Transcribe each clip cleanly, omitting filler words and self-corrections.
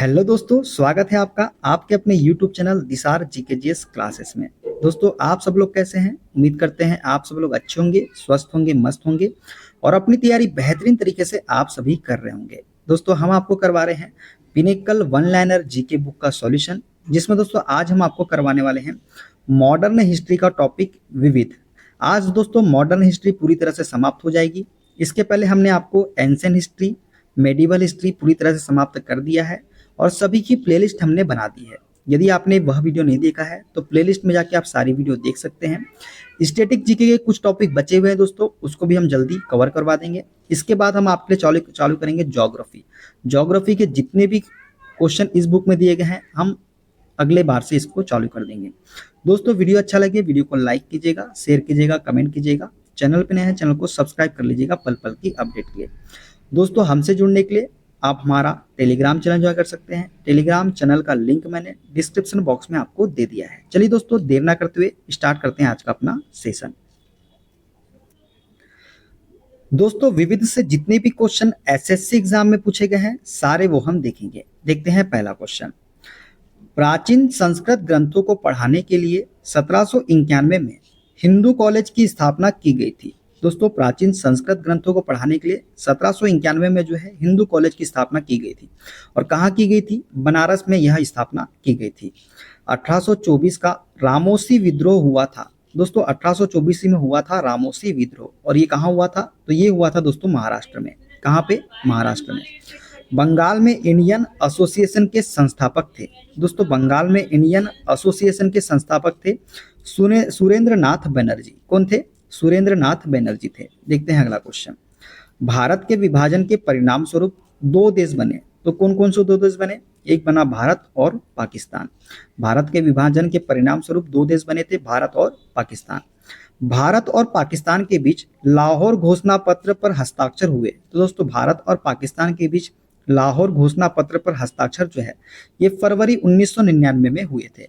Hello दोस्तों, स्वागत है आपका आपके अपने YouTube चैनल दिसार जीकेजीएस क्लासेस में। दोस्तों, आप सब लोग कैसे हैं? उम्मीद करते हैं आप सब लोग अच्छे होंगे, स्वस्थ होंगे, मस्त होंगे और अपनी तैयारी बेहतरीन तरीके से आप सभी कर रहे होंगे। दोस्तों, हम आपको करवा रहे हैं pinnacle one liner GK book का सॉल्यूशन, जिसमें दोस्तों आज हम आपको करवाने वाले हैं मॉडर्न हिस्ट्री का टॉपिक विविध। आज दोस्तों मॉडर्न हिस्ट्री पूरी तरह से समाप्त हो जाएगी। इसके पहले हमने आपको एंशिएंट हिस्ट्री, मेडिवल हिस्ट्री पूरी तरह से समाप्त कर दिया है और सभी की प्लेलिस्ट हमने बना दी है। यदि आपने वह वीडियो नहीं देखा है तो प्लेलिस्ट में जाके आप सारी वीडियो देख सकते हैं। स्टैटिक जीके के कुछ टॉपिक बचे हुए हैं दोस्तों, उसको भी हम जल्दी कवर करवा देंगे। इसके बाद हम आपके लिए चालू करेंगे ज्योग्राफी। ज्योग्राफी के जितने भी क्वेश्चन इस बुक में दिए गए हैं हम अगले बार से इसको चालू कर देंगे। दोस्तों, वीडियो अच्छा लगे वीडियो को लाइक कीजिएगा, शेयर कीजिएगा, कमेंट कीजिएगा। चैनल पे नए हैं चैनल को सब्सक्राइब कर लीजिएगा पल पल की अपडेट के लिए। दोस्तों, हमसे जुड़ने के लिए आप हमारा टेलीग्राम चैनल ज्वाइन कर सकते हैं। टेलीग्राम चैनल का लिंक मैंने डिस्क्रिप्शन बॉक्स में आपको दे दिया है। चलिए दोस्तों, देर ना करते हुए स्टार्ट करते हैं आज का अपना सेशन। दोस्तों, विविध से जितने भी क्वेश्चन एसएससी एग्जाम में पूछे गए हैं सारे वो हम देखेंगे। देखते हैं पहला क्वेश्चन। प्राचीन संस्कृत ग्रंथों को पढ़ाने के लिए 1791 में हिंदू कॉलेज की स्थापना की गई थी। दोस्तों, प्राचीन संस्कृत ग्रंथों को पढ़ाने के लिए 1791 में जो है हिंदू कॉलेज की स्थापना की गई थी। और कहाँ की गई थी? बनारस में यह स्थापना की गई थी। 1824 का रामोसी विद्रोह हुआ था। दोस्तों, 1824 में हुआ था रामोसी विद्रोह। और ये कहाँ हुआ था? तो ये हुआ था दोस्तों महाराष्ट्र में। कहाँ पे? महाराष्ट्र में। बंगाल में इंडियन एसोसिएशन के संस्थापक थे। दोस्तों, बंगाल में इंडियन एसोसिएशन के संस्थापक थे सुरेंद्र नाथ बनर्जी। कौन थे? सुरेंद्र नाथ बनर्जी थे। देखते हैं अगला क्वेश्चन। भारत के विभाजन के परिणाम स्वरूप दो देश बने। तो कौन कौन से दो देश बने? एक बना भारत और पाकिस्तान। भारत के विभाजन के परिणाम स्वरूप दो देश बने थे, भारत और पाकिस्तान। भारत और पाकिस्तान के बीच लाहौर घोषणा पत्र पर हस्ताक्षर हुए। तो दोस्तों, भारत और पाकिस्तान के बीच लाहौर घोषणा पत्र पर हस्ताक्षर जो है ये फरवरी 1999 में हुए थे।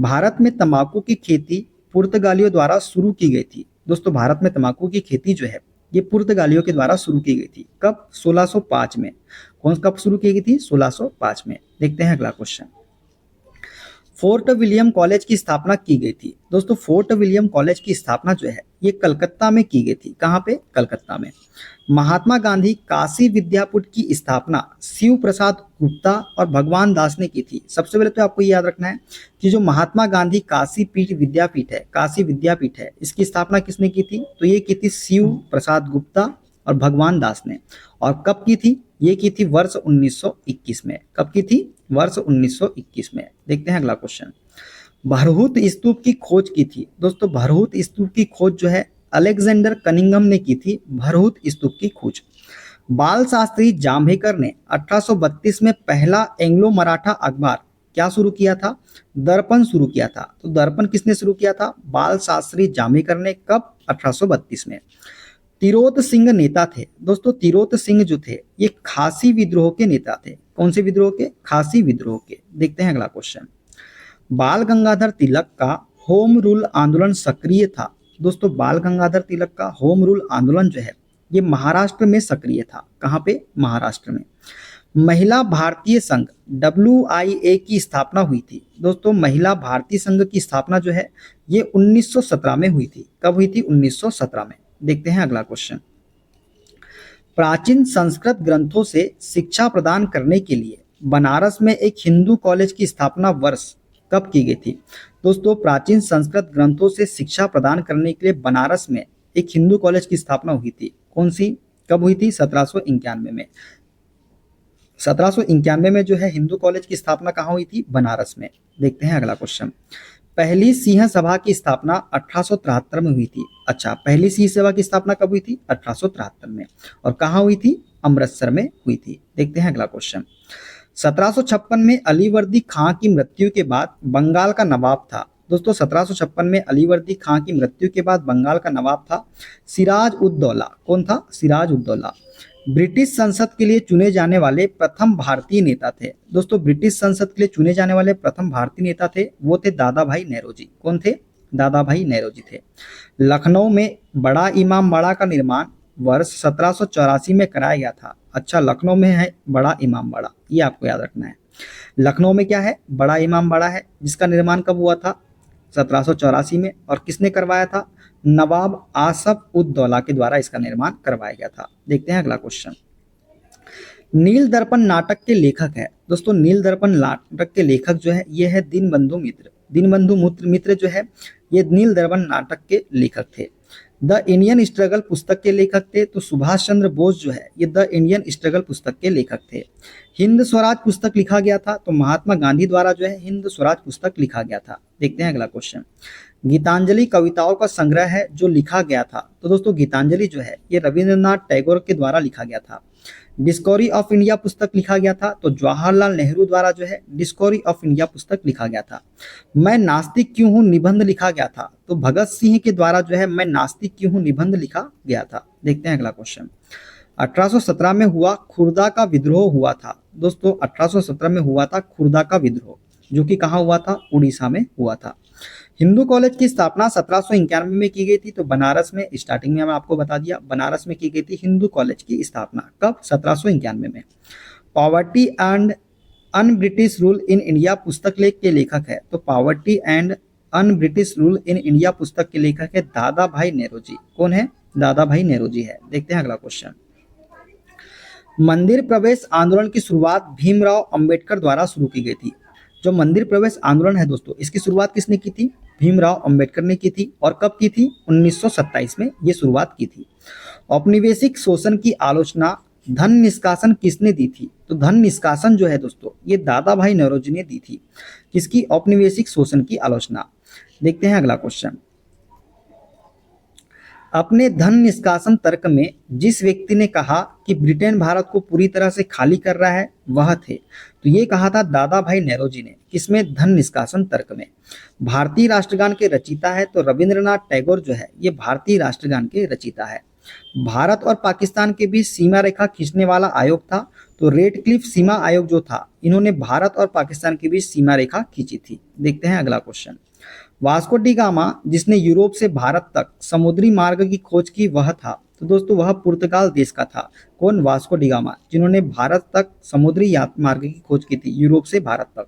भारत में तंबाकू की खेती पुर्तगालियों द्वारा शुरू की गई थी। दोस्तों, भारत में तंबाकू की खेती जो है ये पुर्तगालियों के द्वारा शुरू की गई थी। कब? 1605 में। कब शुरू की गई थी? 1605 में। देखते हैं अगला क्वेश्चन। फोर्ट विलियम कॉलेज की स्थापना की गई थी। दोस्तों, फोर्ट विलियम कॉलेज की स्थापना जो है ये कलकत्ता में की गई थी। कहाँ पे? कलकत्ता में। महात्मा गांधी काशी विद्यापीठ की स्थापना शिव प्रसाद गुप्ता और भगवान दास ने की थी। सबसे पहले तो आपको याद रखना है कि जो महात्मा गांधी काशी विद्यापीठ है, काशी विद्यापीठ है, इसकी स्थापना किसने की थी? तो ये की थी शिव प्रसाद गुप्ता और भगवान दास ने। और कब की थी? ये की थी वर्ष 1921 में। कब की थी? वर्ष 1921 में। देखते हैं अगला क्वेश्चन। भरहुत स्तूप की खोज की थी। दोस्तों, भरहुत स्तूप की खोज जो है अलेक्जेंडर कनिंघम ने की थी। भरहुत स्तूप की खोज। बाल शास्त्री जांभेकर ने 1832 में पहला एंग्लो मराठा अखबार क्या शुरू किया था? दर्पण शुरू किया था। तो दर्पण किसने शुरू किया था? बाल शास्त्री जांभेकर ने। कब? 1832 में। तिरोत सिंह नेता थे। दोस्तों, तिरोत सिंह जो थे ये खासी विद्रोह के नेता थे। कौन से विद्रोह के? खासी विद्रोह के। देखते हैं अगला क्वेश्चन। बाल गंगाधर तिलक का होम रूल आंदोलन सक्रिय था। दोस्तों, बाल गंगाधर तिलक का होम रूल आंदोलन जो है ये महाराष्ट्र में सक्रिय था। कहाँ पे? महाराष्ट्र में। महिला भारतीय संघ WIA की स्थापना हुई थी। दोस्तों, महिला भारतीय संघ की स्थापना जो है ये 1917 में हुई थी। कब हुई थी? 1917 में। देखते हैं अगला क्वेश्चन। प्राचीन संस्कृत ग्रंथों से शिक्षा प्रदान करने के लिए बनारस में एक हिंदू कॉलेज की स्थापना वर्ष कब की गई थी? दोस्तों, प्राचीन संस्कृत ग्रंथों से शिक्षा प्रदान करने के लिए बनारस में एक हिंदू कॉलेज की स्थापना हुई थी। कौन सी? कब हुई थी? 1791 में। 1791 में जो है हिंदू कॉलेज की स्थापना कहाँ हुई थी? बनारस में। देखते हैं अगला क्वेश्चन। पहली सिंह सभा की स्थापना 1873 में हुई थी। अच्छा, पहली सिंह सभा की स्थापना कब हुई थी? 1873 में। और कहाँ हुई थी? अमृतसर में हुई थी। देखते हैं अगला क्वेश्चन। 1756 में अलीवर्दी खां की मृत्यु के बाद बंगाल का नवाब था। दोस्तों, 1756 में अलीवर्दी खां की मृत्यु के बाद बंगाल का नवाब था सिराज उद दौला। कौन था? सिराज उद दौला। ब्रिटिश संसद के लिए चुने जाने वाले प्रथम भारतीय नेता थे। दोस्तों, ब्रिटिश संसद के लिए चुने जाने वाले प्रथम भारतीय नेता थे वो थे दादा भाई नेहरू। कौन थे? दादा भाई नेहरू थे। लखनऊ में बड़ा इमाम बाड़ा का निर्माण वर्ष 1784 में कराया गया था। अच्छा, लखनऊ में है बड़ा इमाम बाड़ा, ये आपको याद रखना है। लखनऊ में क्या है, बड़ा इमाम बाड़ा है, जिसका निर्माण कब हुआ था, 1784 में। और किसने करवाया था, नवाब आसफ उद दौला के द्वारा इसका निर्माण करवाया गया था। देखते हैं अगला क्वेश्चन। नील दर्पण नाटक के लेखक है दोस्तों, नील दर्पण नाटक के लेखक जो है ये है दीनबंधु मित्र। दीनबंधु मित्र जो है ये नील दर्पण नाटक के लेखक थे। द इंडियन स्ट्रगल पुस्तक के लेखक थे तो सुभाष चंद्र बोस जो है ये द इंडियन स्ट्रगल पुस्तक के लेखक थे। हिंद स्वराज पुस्तक लिखा गया था तो महात्मा गांधी द्वारा जो है हिंद स्वराज पुस्तक लिखा गया था। देखते हैं अगला क्वेश्चन। गीतांजलि कविताओं का संग्रह है जो लिखा गया था तो दोस्तों गीतांजलि जो है ये रविंद्रनाथ टैगोर के द्वारा लिखा गया था। डिस्कवरी ऑफ इंडिया पुस्तक लिखा गया था तो जवाहरलाल नेहरू द्वारा जो है डिस्कवरी ऑफ इंडिया पुस्तक लिखा गया था। मैं नास्तिक क्यों हूँ निबंध लिखा गया था तो भगत सिंह के द्वारा जो है मैं नास्तिक क्यों हूँ निबंध लिखा गया था। देखते हैं अगला क्वेश्चन। 1817 में हुआ खुर्दा का विद्रोह हुआ था दोस्तों, 1817 में हुआ था खुर्दा का विद्रोह, जो कि कहाँ हुआ था, उड़ीसा में हुआ था। हिंदू कॉलेज की स्थापना 1791 में की गई थी तो बनारस में, स्टार्टिंग में मैं आपको बता दिया, बनारस में की गई थी हिंदू कॉलेज की स्थापना। कब, 1791 में। Poverty and un British rule in India पुस्तक लेख के लेखक है तो poverty and un British rule in India पुस्तक के लेखक है दादा भाई नेरोजी। कौन है, दादा भाई नेरोजी है। देखते हैं अगला क्वेश्चन। मंदिर प्रवेश आंदोलन की शुरुआत भीमराव अंबेडकर द्वारा शुरू की गई थी। जो मंदिर प्रवेश आंदोलन है दोस्तों इसकी शुरुआत किसने की थी, भीमराव अंबेडकर ने की थी। और कब की थी, 1927 में ये शुरुआत की थी। औपनिवेशिक शोषण की आलोचना धन निष्कासन किसने दी थी तो धन निष्कासन जो है दोस्तों ये दादा भाई नौरोजी ने दी थी। किसकी, औपनिवेशिक शोषण की आलोचना। देखते हैं अगला क्वेश्चन। अपने धन निष्कासन तर्क में जिस व्यक्ति ने कहा कि ब्रिटेन भारत को पूरी तरह से खाली कर रहा है वह थे तो ये कहा था दादा भाई नेरोजी ने। किसमें, धन निष्कासन तर्क में। भारतीय राष्ट्रगान के रचयिता है तो रविंद्रनाथ टैगोर जो है ये भारतीय राष्ट्रगान के रचयिता है। भारत और पाकिस्तान के बीच सीमा रेखा खींचने वाला आयोग था तो रेड क्लिफ सीमा आयोग जो था इन्होंने भारत और पाकिस्तान के बीच सीमा रेखा खींची थी। देखते हैं अगला क्वेश्चन। वास्को डी गामा जिसने यूरोप से भारत तक समुद्री मार्ग की खोज की वह था तो दोस्तों वह पुर्तगाल देश का था। कौन, वास्को डी गामा, जिन्होंने भारत तक समुद्री मार्ग की खोज की थी, यूरोप से भारत तक।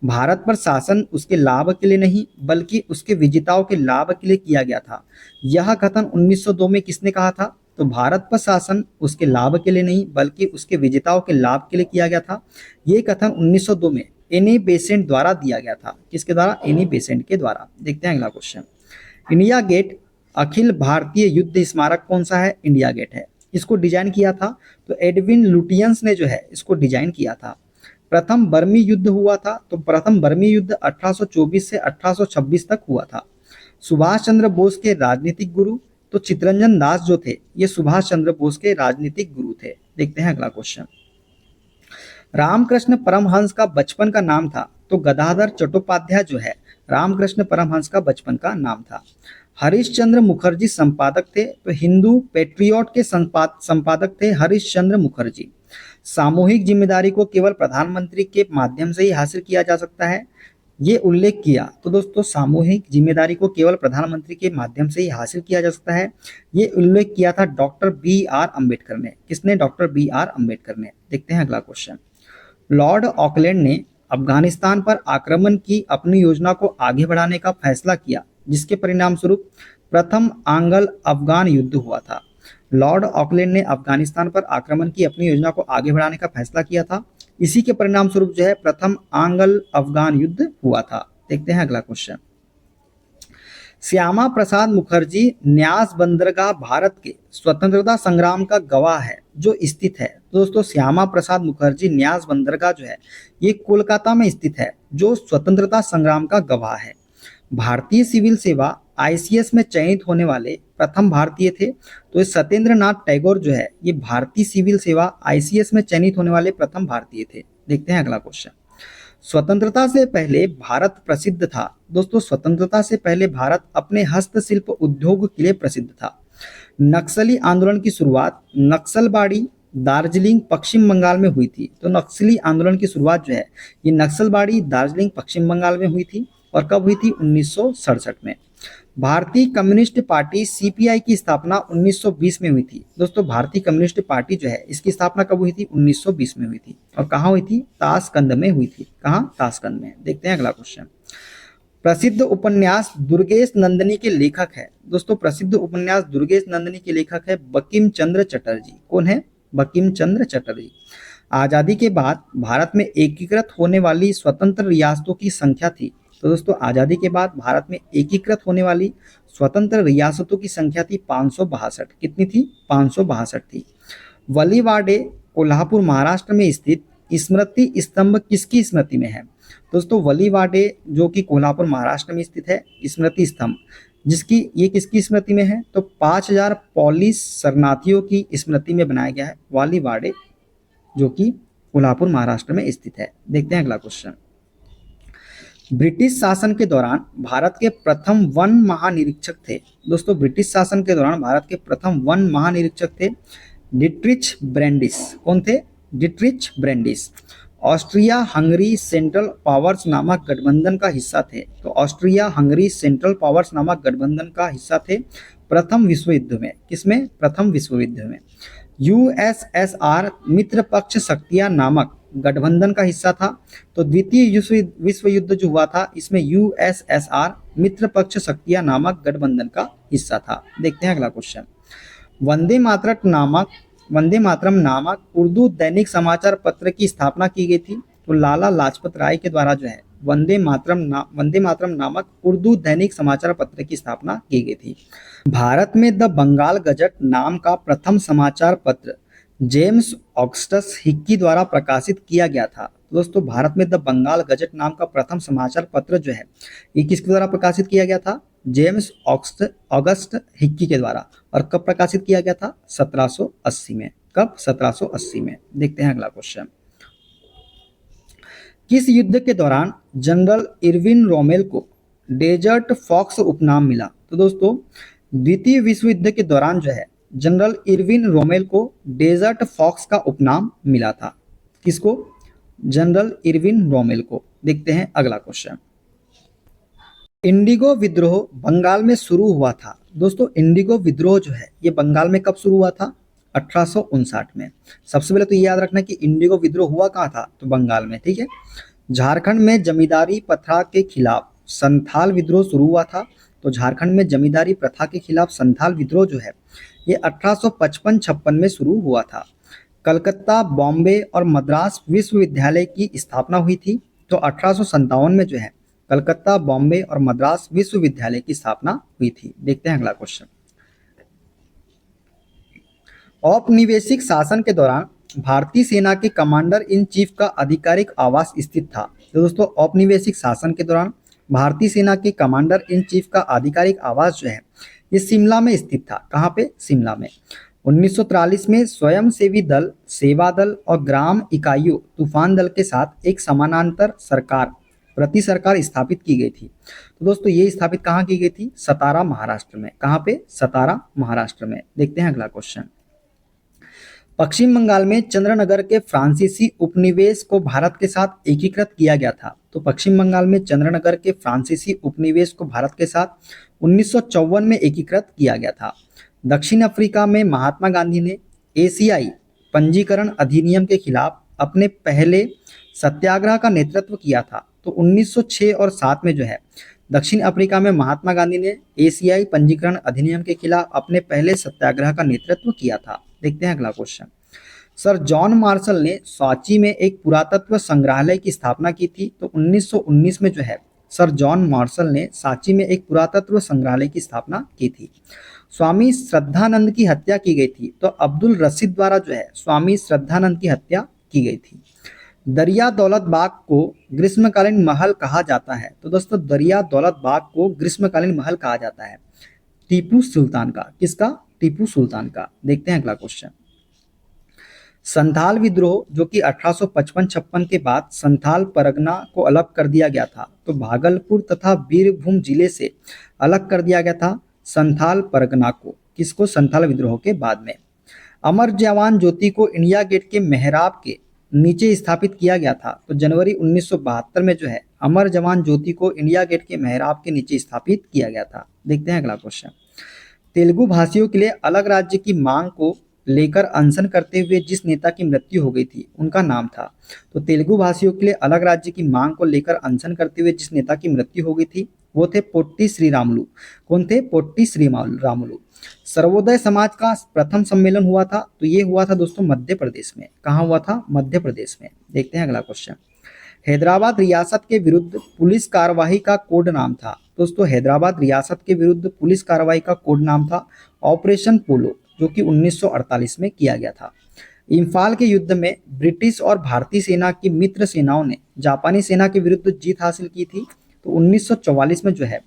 भारत पर शासन उसके लाभ के लिए नहीं बल्कि उसके विजेताओं के लाभ के लिए किया गया था। यह कथन 1902 में किसने कहा था तो भारत पर शासन उसके लाभ के लिए नहीं बल्कि उसके विजेताओं के लाभ के लिए किया गया था। ये कथन 1902 में एनी बेसेंट द्वारा दिया गया था। किसके द्वारा, एनी बेसेंट के द्वारा। देखते हैं अगला question. India gate Akhil Bharatiya युद्ध स्मारक कौन सा है, इंडिया गेट है। इसको डिजाइन किया था तो एडविन लुटियंस ने जो है इसको डिजाइन किया था। प्रथम बर्मी युद्ध हुआ था तो प्रथम बर्मी युद्ध 1824 से 1826 तक हुआ था। सुभाष चंद्र बोस के राजनीतिक गुरु तो चित्तरंजन दास जो थे ये सुभाष चंद्र बोस के राजनीतिक गुरु थे। देखते हैं अगला क्वेश्चन। रामकृष्ण परमहंस का बचपन का नाम था तो गदाधर चट्टोपाध्याय जो है रामकृष्ण परमहंस का बचपन का नाम था। हरिश्चंद्र मुखर्जी संपादक थे तो हिंदू पेट्रियट के संपादक थे हरिश्चंद्र मुखर्जी। सामूहिक जिम्मेदारी को केवल प्रधानमंत्री के माध्यम से ही हासिल किया जा सकता है, ये उल्लेख किया तो दोस्तों सामूहिक जिम्मेदारी को केवल प्रधानमंत्री के माध्यम से ही हासिल किया जा सकता है, ये उल्लेख किया था डॉक्टर बी आर अम्बेडकर ने। किसने, डॉक्टर बी आर अम्बेडकर ने। देखते हैं अगला क्वेश्चन। लॉर्ड ऑकलैंड ने अफगानिस्तान पर आक्रमण की अपनी योजना को आगे बढ़ाने का फैसला किया जिसके परिणाम स्वरूप प्रथम आंग्ल अफगान युद्ध हुआ था। लॉर्ड ऑकलैंड ने अफगानिस्तान पर आक्रमण की अपनी योजना को आगे बढ़ाने का फैसला किया था, इसी के परिणाम स्वरूप जो है प्रथम आंग्ल अफगान युद्ध हुआ था। देखते हैं अगला क्वेश्चन। श्यामा प्रसाद मुखर्जी न्यास बंदरगाह भारत के स्वतंत्रता संग्राम का गवाह है जो स्थित है। दोस्तों श्यामा प्रसाद मुखर्जी न्यास बंदरगाह जो है ये कोलकाता में स्थित है जो स्वतंत्रता संग्राम का गवाह है। भारतीय सिविल सेवा आईसीएस में चयनित होने वाले प्रथम भारतीय थे तो सत्येंद्र नाथ टैगोर जो है ये भारतीय सिविल सेवा आईसीएस में चयनित होने वाले प्रथम भारतीय थे। देखते हैं अगला क्वेश्चन। स्वतंत्रता से पहले भारत प्रसिद्ध था। दोस्तों स्वतंत्रता से पहले भारत अपने हस्तशिल्प उद्योग के लिए प्रसिद्ध था। नक्सली आंदोलन की शुरुआत नक्सलबाड़ी दार्जिलिंग पश्चिम बंगाल में हुई थी तो नक्सली आंदोलन की शुरुआत जो है ये नक्सलबाड़ी दार्जिलिंग पश्चिम बंगाल में हुई थी। और कब हुई थी, 1967 में। भारतीय कम्युनिस्ट पार्टी सीपीआई की स्थापना 1920 में हुई थी। दोस्तों भारतीय कम्युनिस्ट पार्टी जो है इसकी स्थापना कब हुई थी? 1920 में हुई थी। और कहाँ हुई थी? ताशकंद में हुई थी। कहाँ? ताशकंद में। देखते हैं अगला क्वेश्चन। प्रसिद्ध उपन्यास दुर्गेश नंदिनी के लेखक है। दोस्तों प्रसिद्ध उपन्यास दुर्गेश नंदिनी के लेखक है बंकिम चंद्र चटर्जी। कौन है? बंकिम चंद्र चटर्जी। आजादी के बाद भारत में एकीकृत होने वाली स्वतंत्र रियासतों की संख्या थी। तो दोस्तों आजादी के बाद भारत में एकीकृत होने वाली स्वतंत्र रियासतों की संख्या थी 562। कितनी थी? 562 थी। वलीवाडे कोल्हापुर महाराष्ट्र में स्थित स्मृति स्तंभ किसकी स्मृति में है? दोस्तों वलीवाडे जो कि कोल्हापुर महाराष्ट्र में स्थित है स्मृति स्तंभ, जिसकी ये किसकी स्मृति में है? तो 5000 पोलिस शरणार्थियों की स्मृति में बनाया गया है वलीवाडे, जो कि कोल्हापुर महाराष्ट्र में स्थित है। देखते हैं अगला क्वेश्चन। ब्रिटिश शासन के दौरान भारत के प्रथम वन महानिरीक्षक थे। दोस्तों ब्रिटिश शासन के दौरान भारत के प्रथम वन महानिरीक्षक थे डिट्रिच ब्रैंडिस। कौन थे? Dietrich Brandis. Austria Hungary central powers नामक गठबंधन का हिस्सा थे। तो ऑस्ट्रिया हंगरी सेंट्रल पावर्स नामक गठबंधन का हिस्सा थे प्रथम विश्व युद्ध में। किसमें? प्रथम विश्व युद्ध में। यूएसएसआर मित्र पक्ष शक्तियां नामक गठबंधन का हिस्सा था। तो द्वितीय विश्व युद्ध जो हुआ था इसमें यूएसएसआर मित्र पक्ष शक्तियां नामक गठबंधन का हिस्सा था। देखते हैं अगला क्वेश्चन। वंदे मातरम नामक उर्दू दैनिक समाचार पत्र की स्थापना की गई थी। तो लाला लाजपत राय के द्वारा जो है वंदे मातरम नामक उर्दू दैनिक समाचार पत्र की स्थापना की गई थी। भारत में द बंगाल गजट नाम का प्रथम समाचार पत्र जेम्स ऑगस्टस हिक्की द्वारा प्रकाशित किया गया था। दोस्तों भारत में द बंगाल गजट नाम का प्रथम समाचार पत्र जो है ये किसके द्वारा प्रकाशित किया गया था? जेम्स ऑगस्ट हिक्की के द्वारा। और कब प्रकाशित किया गया था? 1780 में। कब? 1780 में। देखते हैं अगला क्वेश्चन। किस युद्ध के दौरान जनरल इरविन रोमेल को डेजर्ट फॉक्स उपनाम मिला? तो दोस्तों द्वितीय विश्व युद्ध के दौरान जो है जनरल इरविन रोमेल को डेजर्ट फॉक्स का उपनाम मिला था। किसको? जनरल इरविन रोमेल को। देखते हैं अगला क्वेश्चन। इंडिगो विद्रोह बंगाल में शुरू हुआ था। दोस्तों इंडिगो विद्रोह जो है ये बंगाल में कब शुरू हुआ था? 1859 में। सबसे पहले तो ये याद रखना कि इंडिगो विद्रोह हुआ कहाँ था? तो बंगाल में। ठीक है। झारखंड में जमींदारी प्रथा के खिलाफ संथाल विद्रोह शुरू हुआ था। तो झारखंड में जमींदारी प्रथा के खिलाफ संथाल विद्रोह जो है ये 1855-56 में शुरू हुआ था। कलकत्ता, बॉम्बे और मद्रास विश्वविद्यालय की स्थापना हुई थी। तो 1857 में जो है कलकत्ता, बॉम्बे और मद्रास विश्वविद्यालय की स्थापना हुई थी। देखते हैं अगला क्वेश्चन। औपनिवेशिक शासन के दौरान भारतीय सेना के कमांडर इन चीफ का आधिकारिक आवास स्थित था। तो दोस्तों औपनिवेशिक शासन के दौरान भारतीय सेना के कमांडर इन चीफ का आधिकारिक आवास जो है ये शिमला में स्थित था। कहाँ पे? शिमला में। 1943 में स्वयंसेवी दल, सेवा दल और ग्राम इकाइयों तूफान दल के साथ एक समानांतर सरकार स्थापित की गई थी। तो दोस्तों ये स्थापित कहाँ की गई थी? सतारा, महाराष्ट्र में। कहाँ पे? सतारा, महाराष्ट्र में। देखते हैं अगला क्वेश्चन। पश्चिम बंगाल में चंद्रनगर के फ्रांसीसी उपनिवेश को भारत के साथ एकीकृत किया गया था। तो पश्चिम बंगाल में चंद्रनगर के फ्रांसीसी उपनिवेश को भारत के साथ 1954 में एकीकृत किया गया था। दक्षिण अफ्रीका में महात्मा गांधी ने एशियाई पंजीकरण अधिनियम के खिलाफ अपने पहले सत्याग्रह का नेतृत्व किया था। तो 1906 और 7 में जो है दक्षिण अफ्रीका में महात्मा गांधी ने एशियाई पंजीकरण अधिनियम के खिलाफ अपने पहले सत्याग्रह का नेतृत्व किया था। देखते हैं अगला क्वेश्चन। सर जॉन मार्शल ने सांची में एक पुरातत्व संग्रहालय की स्थापना की थी। तो 1919 में जो है सर जॉन मार्शल ने सांची में एक पुरातत्व संग्रहालय की स्थापना की थी। स्वामी श्रद्धानंद की हत्या की गई थी। तो अब्दुल रशीद द्वारा जो है स्वामी श्रद्धानंद की हत्या की गई थी। दरिया दौलत बाग को ग्रीष्मकालीन महल कहा जाता है। तो दोस्तों दरिया दौलत बाग को ग्रीष्मकालीन महल कहा जाता है टीपू सुल्तान का। किसका? टीपू सुल्तान का। देखते हैं अगला क्वेश्चन। संथाल विद्रोह जो कि 1855-56 के बाद संथाल परगना को अलग कर दिया गया था। तो भागलपुर तथा बीरभूम जिले से अलग कर दिया गया था संथाल परगना को। किसको? संथाल विद्रोह के बाद में। अमर जवान ज्योति को इंडिया गेट के मेहराब के नीचे स्थापित किया गया था। तो जनवरी 1972 में जो है अमर जवान ज्योति को इंडिया गेट के मेहराब के नीचे स्थापित किया गया था? देखते हैं अगला क्वेश्चन। तेलुगु भाषियों के लिए अलग राज्य की मांग को लेकर अनशन करते हुए जिस नेता की मृत्यु हो गई थी उनका नाम था? तो तेलुगु भाषियों के लिए अलग राज्य की मांग को लेकर अनशन करते हुए जिस नेता की मृत्यु हो गई थी वो थे पोट्टी श्रीरामुलु। कौन थे? पोट्टी श्रीरामुलु। सर्वोदय समाज का प्रथम सम्मेलन हुआ था, तो ये हुआ था दोस्तों मध्य प्रदेश में। कहाँ हुआ था? मध्य प्रदेश में। देखते हैं अगला क्वेश्चन। हैदराबाद रियासत के विरुद्ध पुलिस कार्रवाई का कोड नाम था? दोस्तों हैदराबाद रियासत के विरुद्ध पुलिस कार्रवाई का कोड नाम था ऑपरेशन पोलो, जो कि 1948 में किया गया था। इम्फाल के युद्ध में ब्रिटिश और भारतीय सेना की मित्र सेनाओं ने जापानी सेना के विरुद्ध जीत हासिल की थी। तो 1944 में जो है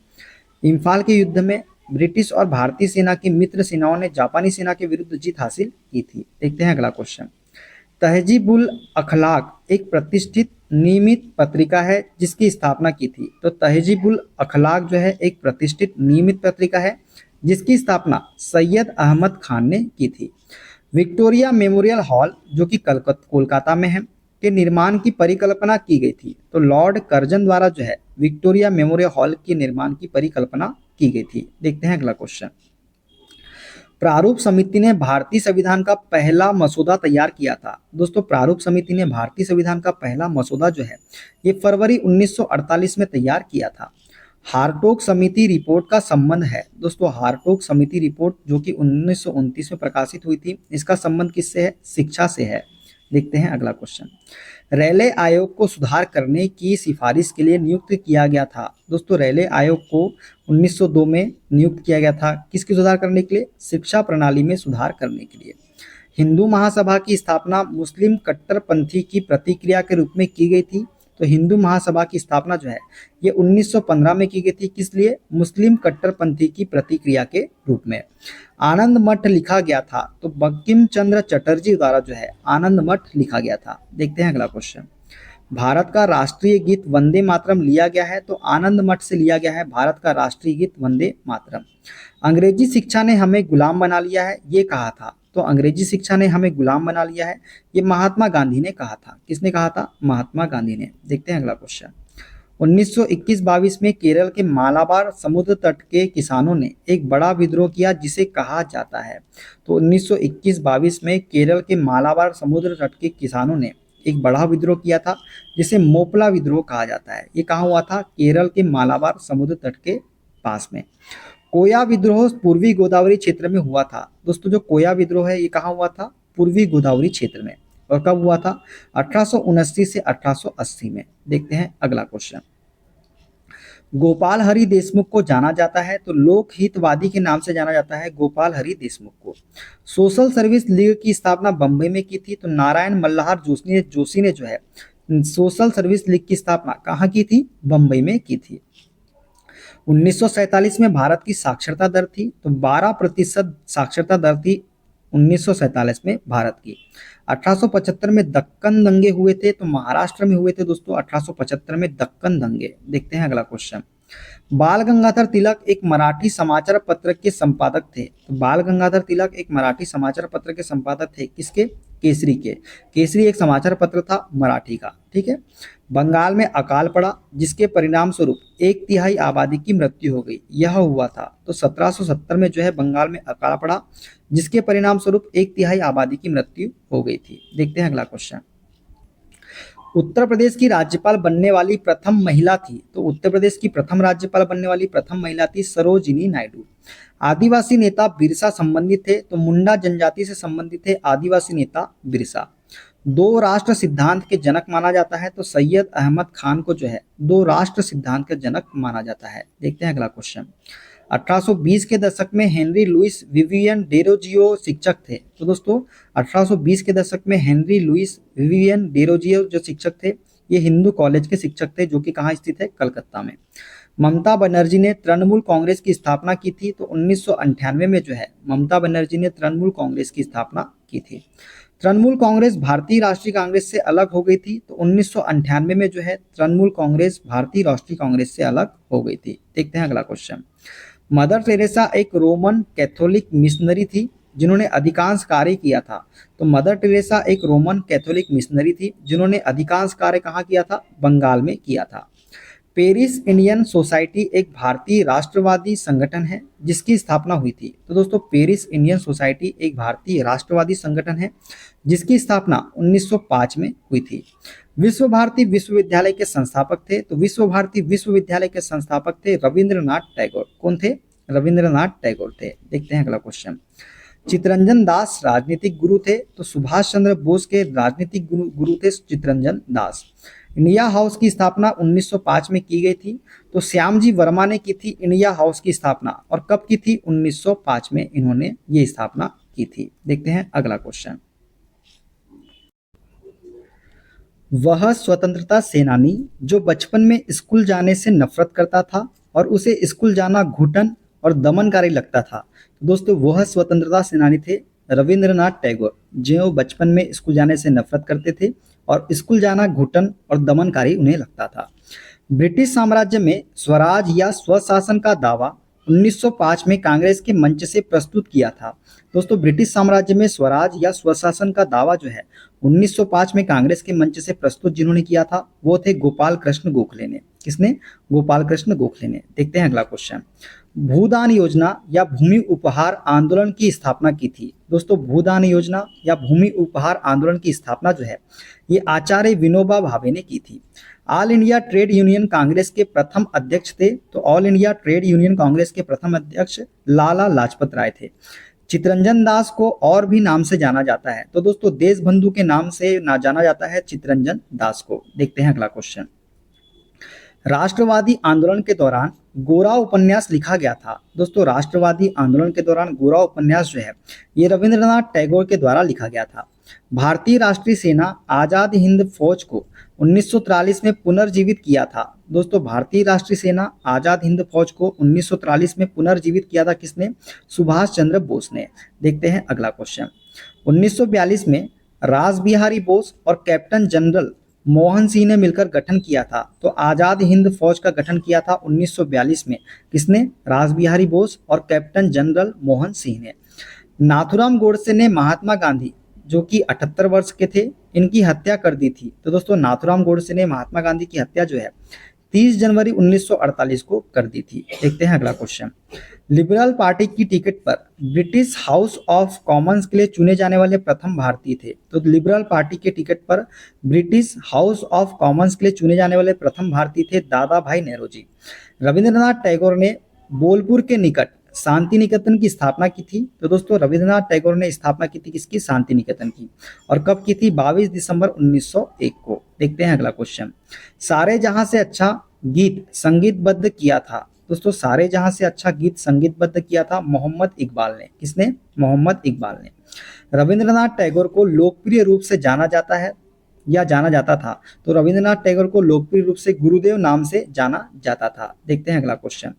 इम्फाल के युद्ध में ब्रिटिश और भारतीय सेना की मित्र सेनाओं ने जापानी सेना के विरुद्ध जीत हासिल की थी। देखते हैं अगला क्वेश्चन। तहजीबुल अखलाक एक प्रतिष्ठित नियमित पत्रिका है जिसकी स्थापना की थी? तो तहजीबुल अखलाक जो है एक प्रतिष्ठित नियमित पत्रिका है जिसकी स्थापना सैयद अहमद खान ने की थी। विक्टोरिया मेमोरियल हॉल जो कि कोलकाता में है के निर्माण की परिकल्पना की गई थी? तो लॉर्ड कर्जन द्वारा जो है विक्टोरिया मेमोरियल हॉल के निर्माण की परिकल्पना की गई थी। देखते हैं अगला क्वेश्चन। प्रारूप समिति ने भारतीय संविधान का पहला मसौदा तैयार किया था? दोस्तों प्रारूप समिति ने भारतीय संविधान का पहला मसौदा जो है ये फरवरी 1948 में तैयार किया था। हारटोग समिति रिपोर्ट का संबंध है? दोस्तों हारटोग समिति रिपोर्ट जो कि 1929 में प्रकाशित हुई थी, इसका संबंध किससे है? शिक्षा से है। देखते हैं अगला क्वेश्चन। रेले आयोग को सुधार करने की सिफारिश के लिए नियुक्त किया गया था? दोस्तों रेले आयोग को 1902 में नियुक्त किया गया था। किसकी सुधार करने के लिए? शिक्षा प्रणाली में सुधार करने के लिए। हिंदू महासभा की स्थापना मुस्लिम कट्टरपंथी की प्रतिक्रिया के रूप में की गई थी? तो हिंदू महासभा की स्थापना जो है ये 1915 में की गई थी। किस लिए? मुस्लिम कट्टरपंथी की प्रतिक्रिया के रूप में। आनंद मठ लिखा गया था? तो बंकिम चंद्र चटर्जी द्वारा जो है आनंद मठ लिखा गया था। देखते हैं अगला क्वेश्चन। भारत का राष्ट्रीय गीत वंदे मातरम लिया गया है? तो आनंद मठ से लिया गया है भारत का राष्ट्रीय गीत वंदे मातरम। अंग्रेजी शिक्षा ने हमें गुलाम बना लिया है, ये कहा था? तो अंग्रेजी शिक्षा ने हमें गुलाम बना लिया है, ये महात्मा गांधी ने कहा था। किसने कहा था? महात्मा गांधी ने। देखते हैं अगला क्वेश्चन। 1921-22 में केरल के मालाबार समुद्र तट के किसानों ने एक बड़ा विद्रोह किया जिसे कहा जाता है? तो 1921-22 में केरल के मालाबार समुद्र तट के किसानों ने एक बड़ा विद्रोह किया था जिसे मोपला विद्रोह कहा जाता है। ये कहाँ हुआ था? केरल के मालाबार समुद्र तट के पास में। कोया विद्रोह पूर्वी गोदावरी क्षेत्र में हुआ था? दोस्तों जो कोया विद्रोह है ये कहाँ हुआ था? पूर्वी गोदावरी क्षेत्र में। और कब हुआ था? 1879 से 1880 में। देखते हैं अगला क्वेश्चन। गोपाल हरि देशमुख को जाना जाता है? तो लोक हितवादी के नाम से जाना जाता है गोपाल हरि देशमुख को। सोशल सर्विस लीग की स्थापना बंबई में की थी? तो नारायण मल्हार जोशी ने जो है सोशल सर्विस लीग की स्थापना कहाँ की थी? बंबई में की थी। 1947 में भारत की साक्षरता दर थी? तो 12% साक्षरता दर थी 1947 में भारत की। 1875 में दक्कन दंगे हुए थे? तो महाराष्ट्र में हुए थे दोस्तों 1875 में दक्कन दंगे। देखते हैं अगला क्वेश्चन। बाल गंगाधर तिलक एक मराठी समाचार पत्र के संपादक थे? तो बाल गंगाधर तिलक एक मराठी समाचार पत्र के संपादक थे। किसके? केसरी के। केसरी एक समाचार पत्र था मराठी का। ठीक है। बंगाल में अकाल पड़ा जिसके परिणाम स्वरूप 1/3 आबादी की मृत्यु हो गई, यह हुआ था? तो 1770 में जो है बंगाल में अकाल पड़ा जिसके परिणाम स्वरूप 1/3 आबादी की मृत्यु हो गई थी। देखते हैं अगला क्वेश्चन। उत्तर प्रदेश की राज्यपाल बनने वाली प्रथम महिला थी? तो उत्तर प्रदेश की प्रथम राज्यपाल बनने वाली प्रथम महिला थी सरोजिनी नायडू। आदिवासी नेता बिरसा संबंधित थे? तो मुंडा जनजाति से संबंधित थे आदिवासी नेता बिरसा। दो राष्ट्र सिद्धांत के जनक माना जाता है? तो सैयद अहमद खान को जो है दो राष्ट्र सिद्धांत के जनक माना जाता है। देखते हैं अगला क्वेश्चन। 1820 के दशक में हेनरी लुइस विवियन डेरोजियो शिक्षक थे? तो दोस्तों 1820 के दशक में हेनरी लुइस विवियन डेरोजियो जो शिक्षक थे ये हिंदू कॉलेज के शिक्षक थे जो कि कहाँ स्थित है? कलकत्ता में। ममता बनर्जी ने तृणमूल कांग्रेस की स्थापना की थी? तो 1998 में जो है ममता बनर्जी ने तृणमूल कांग्रेस की स्थापना की थी। तृणमूल कांग्रेस भारतीय राष्ट्रीय कांग्रेस से अलग हो गई थी? तो 1998 में जो है तृणमूल कांग्रेस भारतीय राष्ट्रीय कांग्रेस से अलग हो गई थी। देखते हैं अगला क्वेश्चन। मदर टेरेसा एक रोमन कैथोलिक मिशनरी थी जिन्होंने अधिकांश कार्य किया था? तो मदर टेरेसा एक रोमन कैथोलिक मिशनरी थी जिन्होंने अधिकांश कार्य कहाँ किया था? बंगाल में किया था। पेरिस इंडियन सोसाइटी एक भारतीय राष्ट्रवादी संगठन है जिसकी स्थापना हुई थी। तो दोस्तों पेरिस इंडियन सोसाइटी एक भारतीय राष्ट्रवादी संगठन है जिसकी स्थापना 1905 में हुई थी। विश्व भारती विश्वविद्यालय के संस्थापक थे, तो विश्व भारती विश्वविद्यालय के संस्थापक थे रविंद्रनाथ टैगोर। कौन थे? रविंद्रनाथ टैगोर थे। देखते हैं अगला क्वेश्चन। चित्तरंजन दास राजनीतिक गुरु थे, तो सुभाष चंद्र बोस के राजनीतिक गुरु थे चित्तरंजन दास। इंडिया हाउस की स्थापना 1905 में की गई थी, तो श्यामजी वर्मा ने की थी इंडिया हाउस की स्थापना, और कब की थी? 1905 में इन्होंने ये स्थापना की थी। देखते हैं अगला क्वेश्चन। वह स्वतंत्रता सेनानी जो बचपन में स्कूल जाने से नफरत करता था और उसे स्कूल जाना घुटन और दमनकारी लगता था। दोस्तों वह स्वतंत्रता सेनानी थे रविंद्रनाथ टैगोर, जो बचपन में स्कूल जाने से नफरत करते थे और स्कूल जाना घुटन और दमनकारी उन्हें लगता था। ब्रिटिश साम्राज्य में स्वराज या स्वशासन का दावा 1905 में कांग्रेस के मंच से प्रस्तुत किया था। दोस्तों ब्रिटिश साम्राज्य में स्वराज या स्वशासन का दावा जो है 1905 में कांग्रेस के मंच से प्रस्तुत जिन्होंने किया था वो थे गोपाल कृष्ण गोखले ने। किसने? गोपाल कृष्ण गोखले ने। देखते हैं अगला क्वेश्चन। भूदान योजना या भूमि उपहार आंदोलन की स्थापना की थी। दोस्तों भूदान योजना या भूमि उपहार आंदोलन की स्थापना जो है ये आचार्य विनोबा भावे ने की थी। All India trade union Congress के प्रथम अध्यक्ष थे, तो all India trade union Congress के प्रथम अध्यक्ष लाला लाजपत राय थे। चित्तरंजन दास को और भी नाम से जाना जाता है, तो दोस्तों देशबंधु के नाम से जाना जाता है चित्तरंजन दास को। देखते हैं अगला क्वेश्चन। राष्ट्रवादी आंदोलन के दौरान गोरा उपन्यास लिखा गया था। दोस्तों राष्ट्रवादी आंदोलन के दौरान गोरा उपन्यास जो है ये रविंद्रनाथ टैगोर के द्वारा लिखा गया था। भारतीय राष्ट्रीय सेना आजाद हिंद फौज को 1943 में पुनर्जीवित किया था। दोस्तों भारतीय राष्ट्रीय सेना आजाद हिंद फौज को 1943 में पुनर्जीवित किया था किसने? सुभाष चंद्र बोस ने। देखते हैं अगला क्वेश्चन। 1942 में रास बिहारी बोस और कैप्टन जनरल मोहन सिंह ने मिलकर गठन किया था, तो आजाद हिंद फौज का गठन किया था 1942 में किसने? रास बिहारी बोस और कैप्टन जनरल मोहन सिंह ने। नाथूराम गोडसे ने महात्मा गांधी जो कि 78 वर्ष के थे इनकी हत्या कर दी थी। तो दोस्तों नाथूराम गोडसे ने महात्मा गांधी की हत्या जो है 30 जनवरी 1948 को कर दी थी। देखते हैं अगला क्वेश्चन। लिबरल पार्टी की टिकट पर ब्रिटिश हाउस ऑफ कॉमन्स के लिए चुने जाने वाले प्रथम भारतीय थे। तो लिबरल पार्टी के टिकट पर ब्रिटिश हाउस ऑफ कॉमन्स के लिए चुने जाने वाले प्रथम भारतीय थे दादा भाई नेहरू। रविंद्रनाथ टैगोर ने बोलपुर के निकट शांति निकेतन की स्थापना की थी। तो दोस्तों रविंद्रनाथ टैगोर ने स्थापना की थी किसकी? शांति निकेतन की। और कब की थी? 22 दिसंबर 1901 को। देखते हैं अगला क्वेश्चन। सारे जहां से अच्छा गीत संगीतबद्ध किया था। दोस्तों सारे जहां से अच्छा गीत संगीतबद्ध किया था मोहम्मद इकबाल ने। किसने? मोहम्मद इकबाल ने। रविंद्रनाथ टैगोर को लोकप्रिय रूप से जाना जाता है या जाना जाता था, तो रविंद्रनाथ टैगोर को लोकप्रिय रूप से गुरुदेव नाम से जाना जाता था। देखते हैं अगला क्वेश्चन।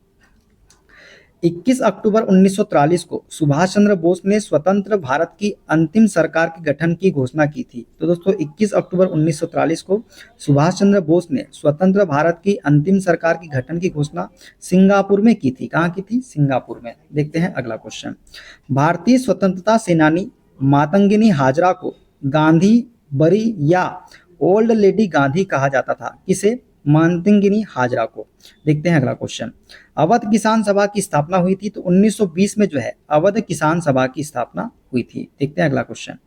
21 अक्टूबर 1943 को सुभाष चंद्र बोस ने स्वतंत्र भारत की अंतिम सरकार के गठन की घोषणा की थी। तो दोस्तों 21 अक्टूबर 1943 को सुभाष चंद्र बोस ने स्वतंत्र भारत की अंतिम सरकार की गठन की घोषणा सिंगापुर में की थी। कहाँ की थी? सिंगापुर में। देखते हैं अगला क्वेश्चन। भारतीय स्वतंत्रता सेनानी मातंगिनी हाजरा को गांधी बरी या ओल्ड लेडी गांधी कहा जाता था। किसे? मातंगिनी हाजरा को। देखते हैं अगला क्वेश्चन। अवध किसान सभा की स्थापना हुई थी, तो 1920 में जो है अवध किसान सभा की स्थापना हुई थी। देखते हैं अगला क्वेश्चन।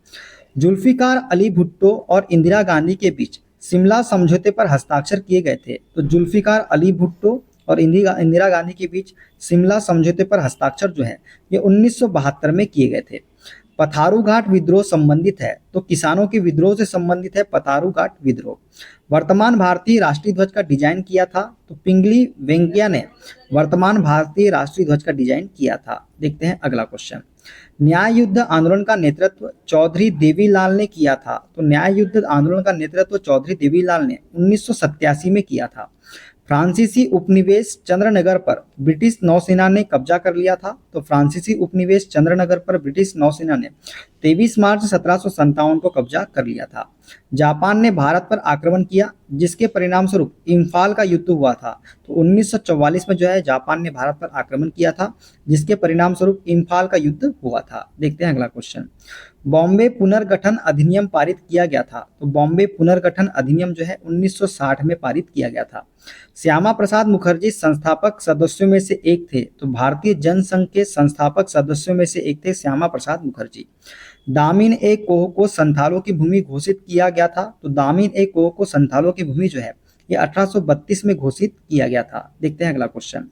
जुल्फिकार अली भुट्टो और इंदिरा गांधी के बीच शिमला समझौते पर हस्ताक्षर किए गए थे। तो जुल्फिकार अली भुट्टो और इंदिरा गांधी के बीच शिमला समझौते पर हस्ताक्षर जो है ये 1972 में किए गए थे। पथारू घाट विद्रोह संबंधित है, तो किसानों के विद्रोह से संबंधित है पथारू घाट विद्रोह। वर्तमान भारतीय राष्ट्रीय ध्वज का डिजाइन किया था, तो पिंगली वेंकैया ने वर्तमान भारतीय राष्ट्रीय ध्वज का डिजाइन किया था। देखते हैं अगला क्वेश्चन। न्याय युद्ध आंदोलन का नेतृत्व चौधरी देवीलाल ने किया था। तो न्याय युद्ध आंदोलन का नेतृत्व चौधरी देवीलाल ने 1987 में किया था। फ्रांसीसी उपनिवेश चंद्रनगर पर ब्रिटिश नौसेना ने कब्जा कर लिया था। तो फ्रांसीसी उपनिवेश चंद्रनगर पर ब्रिटिश नौसेना ने 23 मार्च 1757 को कब्जा कर लिया था। जापान ने भारत पर आक्रमण किया, जिसके परिणाम स्वरूप इम्फाल का युद्ध हुआ था। तो 1944 में जो है जापान ने भारत पर आक्रमण किया था, जिसके परिणाम स्वरूप इम्फाल का युद्ध हुआ था। देखते हैं अगला क्वेश्चन। बॉम्बे पुनर्गठन अधिनियम पारित किया गया था। तो बॉम्बे पुनर्गठन अधिनियम जो है 1960 में पारित किया गया था। श्यामा प्रसाद मुखर्जी संस्थापक सदस्यों में से एक थे। तो भारतीय जनसंघ के संस्थापक सदस्यों में से एक थे श्यामा प्रसाद मुखर्जी। दामिन ए कोह को संथालों की भूमि घोषित किया गया था। तो दामिन ए कोह को संथालों की भूमि जो है ये 1832 में घोषित किया गया था। देखते हैं अगला क्वेश्चन।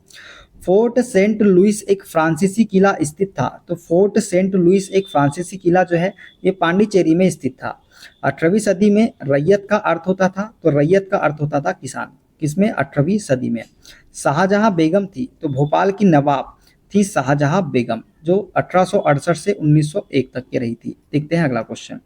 फोर्ट सेंट लुइस एक फ्रांसीसी किला स्थित था। तो फोर्ट सेंट लुइस एक फ्रांसीसी किला जो है ये पांडिचेरी में स्थित था। 18वीं सदी में रैयत का अर्थ होता था। तो रैयत का अर्थ होता था किसान। किसमें? 18वीं सदी में। शाहजहां बेगम थी। तो भोपाल की नवाब थी शाहजहां बेगम, जो 1868 से 1901 तक की रही थी। देखते हैं अगला क्वेश्चन।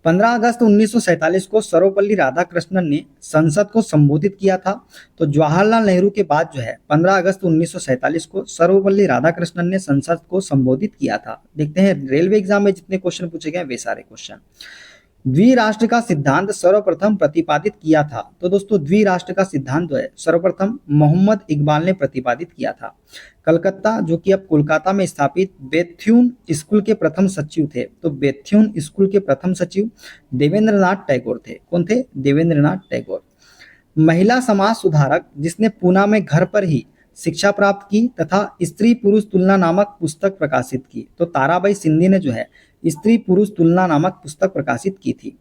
15 अगस्त 1947 को सर्वपल्ली राधाकृष्णन ने संसद को संबोधित किया था। तो जवाहरलाल नेहरू के बाद जो है 15 अगस्त 1947 को सर्वपल्ली राधाकृष्णन ने संसद को संबोधित किया था। देखते हैं रेलवे एग्जाम में जितने क्वेश्चन पूछे गए वे सारे क्वेश्चन। द्विराष्ट्र का सिद्धांत सर्वप्रथम प्रतिपादित किया था। तो दोस्तों द्विराष्ट्र का सिद्धांत जो है सर्वप्रथम मोहम्मद इकबाल ने प्रतिपादित किया था। कलकत्ता, जो कि अब कोलकाता में स्थापित बेथ्यून स्कूल के प्रथम सचिव थे। तो बेथ्यून स्कूल के प्रथम सचिव देवेंद्रनाथ टैगोर थे। कौन थे? देवेंद्रनाथ टैगोर। महिला समाज सुधारक जिसने पूना में घर पर ही शिक्षा प्राप्त की तथा स्त्री पुरुष तुलना नामक पुस्तक प्रकाशित की। तो ताराबाई सिंधी ने जो है स्त्री पुरुष तुलना नामक पुस्तक प्रकाशित की थी।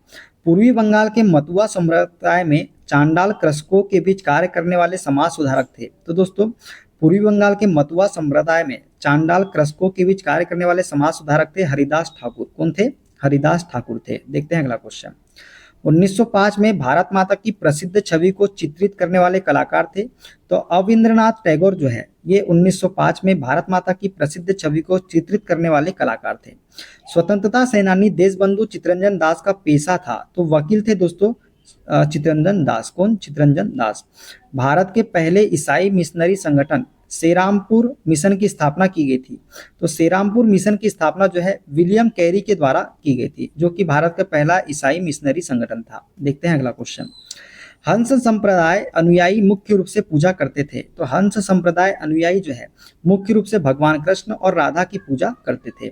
पूर्वी बंगाल के मतुआ संप्रदाय में चांडाल कृषकों के बीच कार्य करने वाले समाज सुधारक थे। तो दोस्तों पूर्वी बंगाल के मतुआ संप्रदाय में चांडाल कृषकों के बीच कार्य करने वाले समाज सुधारक थे हरिदास ठाकुर। कौन थे? हरिदास ठाकुर थे। देखते हैं अगला क्वेश्चन। 1905 में भारत माता की प्रसिद्ध छवि को चित्रित करने वाले कलाकार थे। तो अविंद्रनाथ टैगोर जो है ये 1905 में भारत माता की प्रसिद्ध छवि को चित्रित करने वाले कलाकार थे। स्वतंत्रता सेनानी देशबंधु चित्तरंजन दास का पेशा था। तो वकील थे दोस्तों चित्तरंजन दास। कौन? चित्तरंजन दास। भारत के पहले ईसाई मिशनरी संगठन सेरामपुर मिशन की स्थापना की गई थी। तो सेरामपुर मिशन की स्थापना जो है विलियम कैरी के द्वारा की गई थी, जो कि भारत का पहला ईसाई मिशनरी संगठन था। देखते हैं अगला क्वेश्चन। हंस संप्रदाय अनुयायी मुख्य रूप से पूजा करते थे। तो हंस संप्रदाय अनुयायी जो है मुख्य रूप से भगवान कृष्ण और राधा की पूजा करते थे।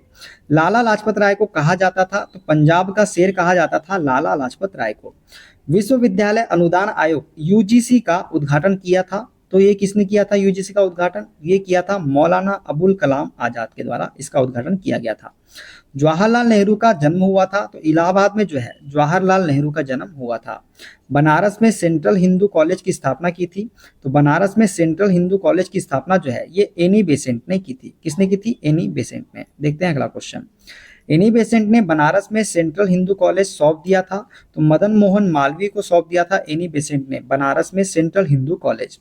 लाला लाजपत राय को कहा जाता था, तो पंजाब का शेर कहा जाता था लाला लाजपत राय को। विश्वविद्यालय अनुदान आयोग यूजीसी का उद्घाटन किया था। तो ये किसने किया था यूजीसी का उद्घाटन? ये किया था मौलाना अबुल कलाम आजाद के द्वारा इसका उद्घाटन किया गया था। जवाहरलाल नेहरू का जन्म हुआ था। तो इलाहाबाद में जो है जवाहरलाल नेहरू का जन्म हुआ था। बनारस में सेंट्रल हिंदू कॉलेज की स्थापना की थी। तो बनारस में सेंट्रल हिंदू कॉलेज की स्थापना जो है ये एनी बेसेंट ने की थी। किसने की थी? एनी बेसेंट ने। देखते हैं अगला क्वेश्चन। एनी बेसेंट ने बनारस में सेंट्रल हिंदू कॉलेज सौंप दिया था। तो मदन मोहन मालवीय को सौंप दिया था एनी बेसेंट ने बनारस में सेंट्रल हिंदू कॉलेज।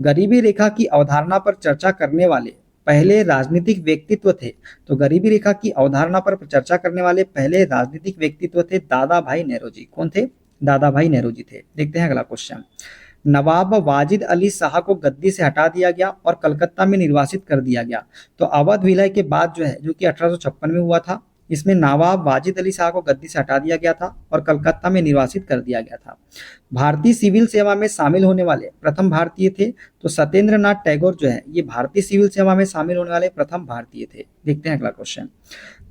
गरीबी रेखा की अवधारणा पर चर्चा करने वाले पहले राजनीतिक व्यक्तित्व थे। तो गरीबी रेखा की अवधारणा पर चर्चा करने वाले पहले राजनीतिक व्यक्तित्व थे दादा भाई नेहरू। कौन थे? दादा भाई नेहरू थे। देखते हैं अगला क्वेश्चन। नवाब वाजिद अली शाह को गद्दी से हटा दिया गया और कलकत्ता में निर्वासित कर दिया गया। तो अवध विलय के बाद जो है जो कि 1856 में हुआ था, इसमें नवाब वाजिद अली शाह को गद्दी से हटा दिया गया था और कलकत्ता में निर्वासित कर दिया गया था। भारतीय सिविल सेवा में शामिल होने वाले प्रथम भारतीय थे। तो सत्येंद्र नाथ टैगोर जो है ये भारतीय सिविल सेवा में शामिल होने वाले प्रथम भारतीय थे। देखते हैं अगला क्वेश्चन।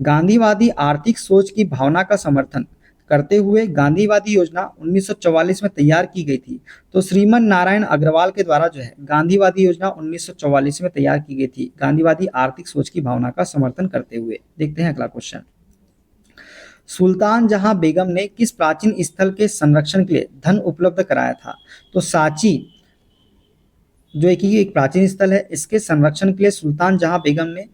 गांधीवादी आर्थिक सोच की भावना का समर्थन करते हुए गांधीवादी योजना 1944 में तैयार की गई थी। तो श्रीमन नारायण अग्रवाल के द्वारा जो है गांधीवादी योजना 1944 में तैयार की गई थी, गांधीवादी आर्थिक सोच की भावना का समर्थन करते हुए। देखते हैं अगला क्वेश्चन। सुल्तान जहां बेगम ने किस प्राचीन स्थल के संरक्षण के लिए धन उपलब्ध कराया था? तो सांची जो एक प्राचीन स्थल है, इसके संरक्षण के लिए सुल्तान जहां बेगम ने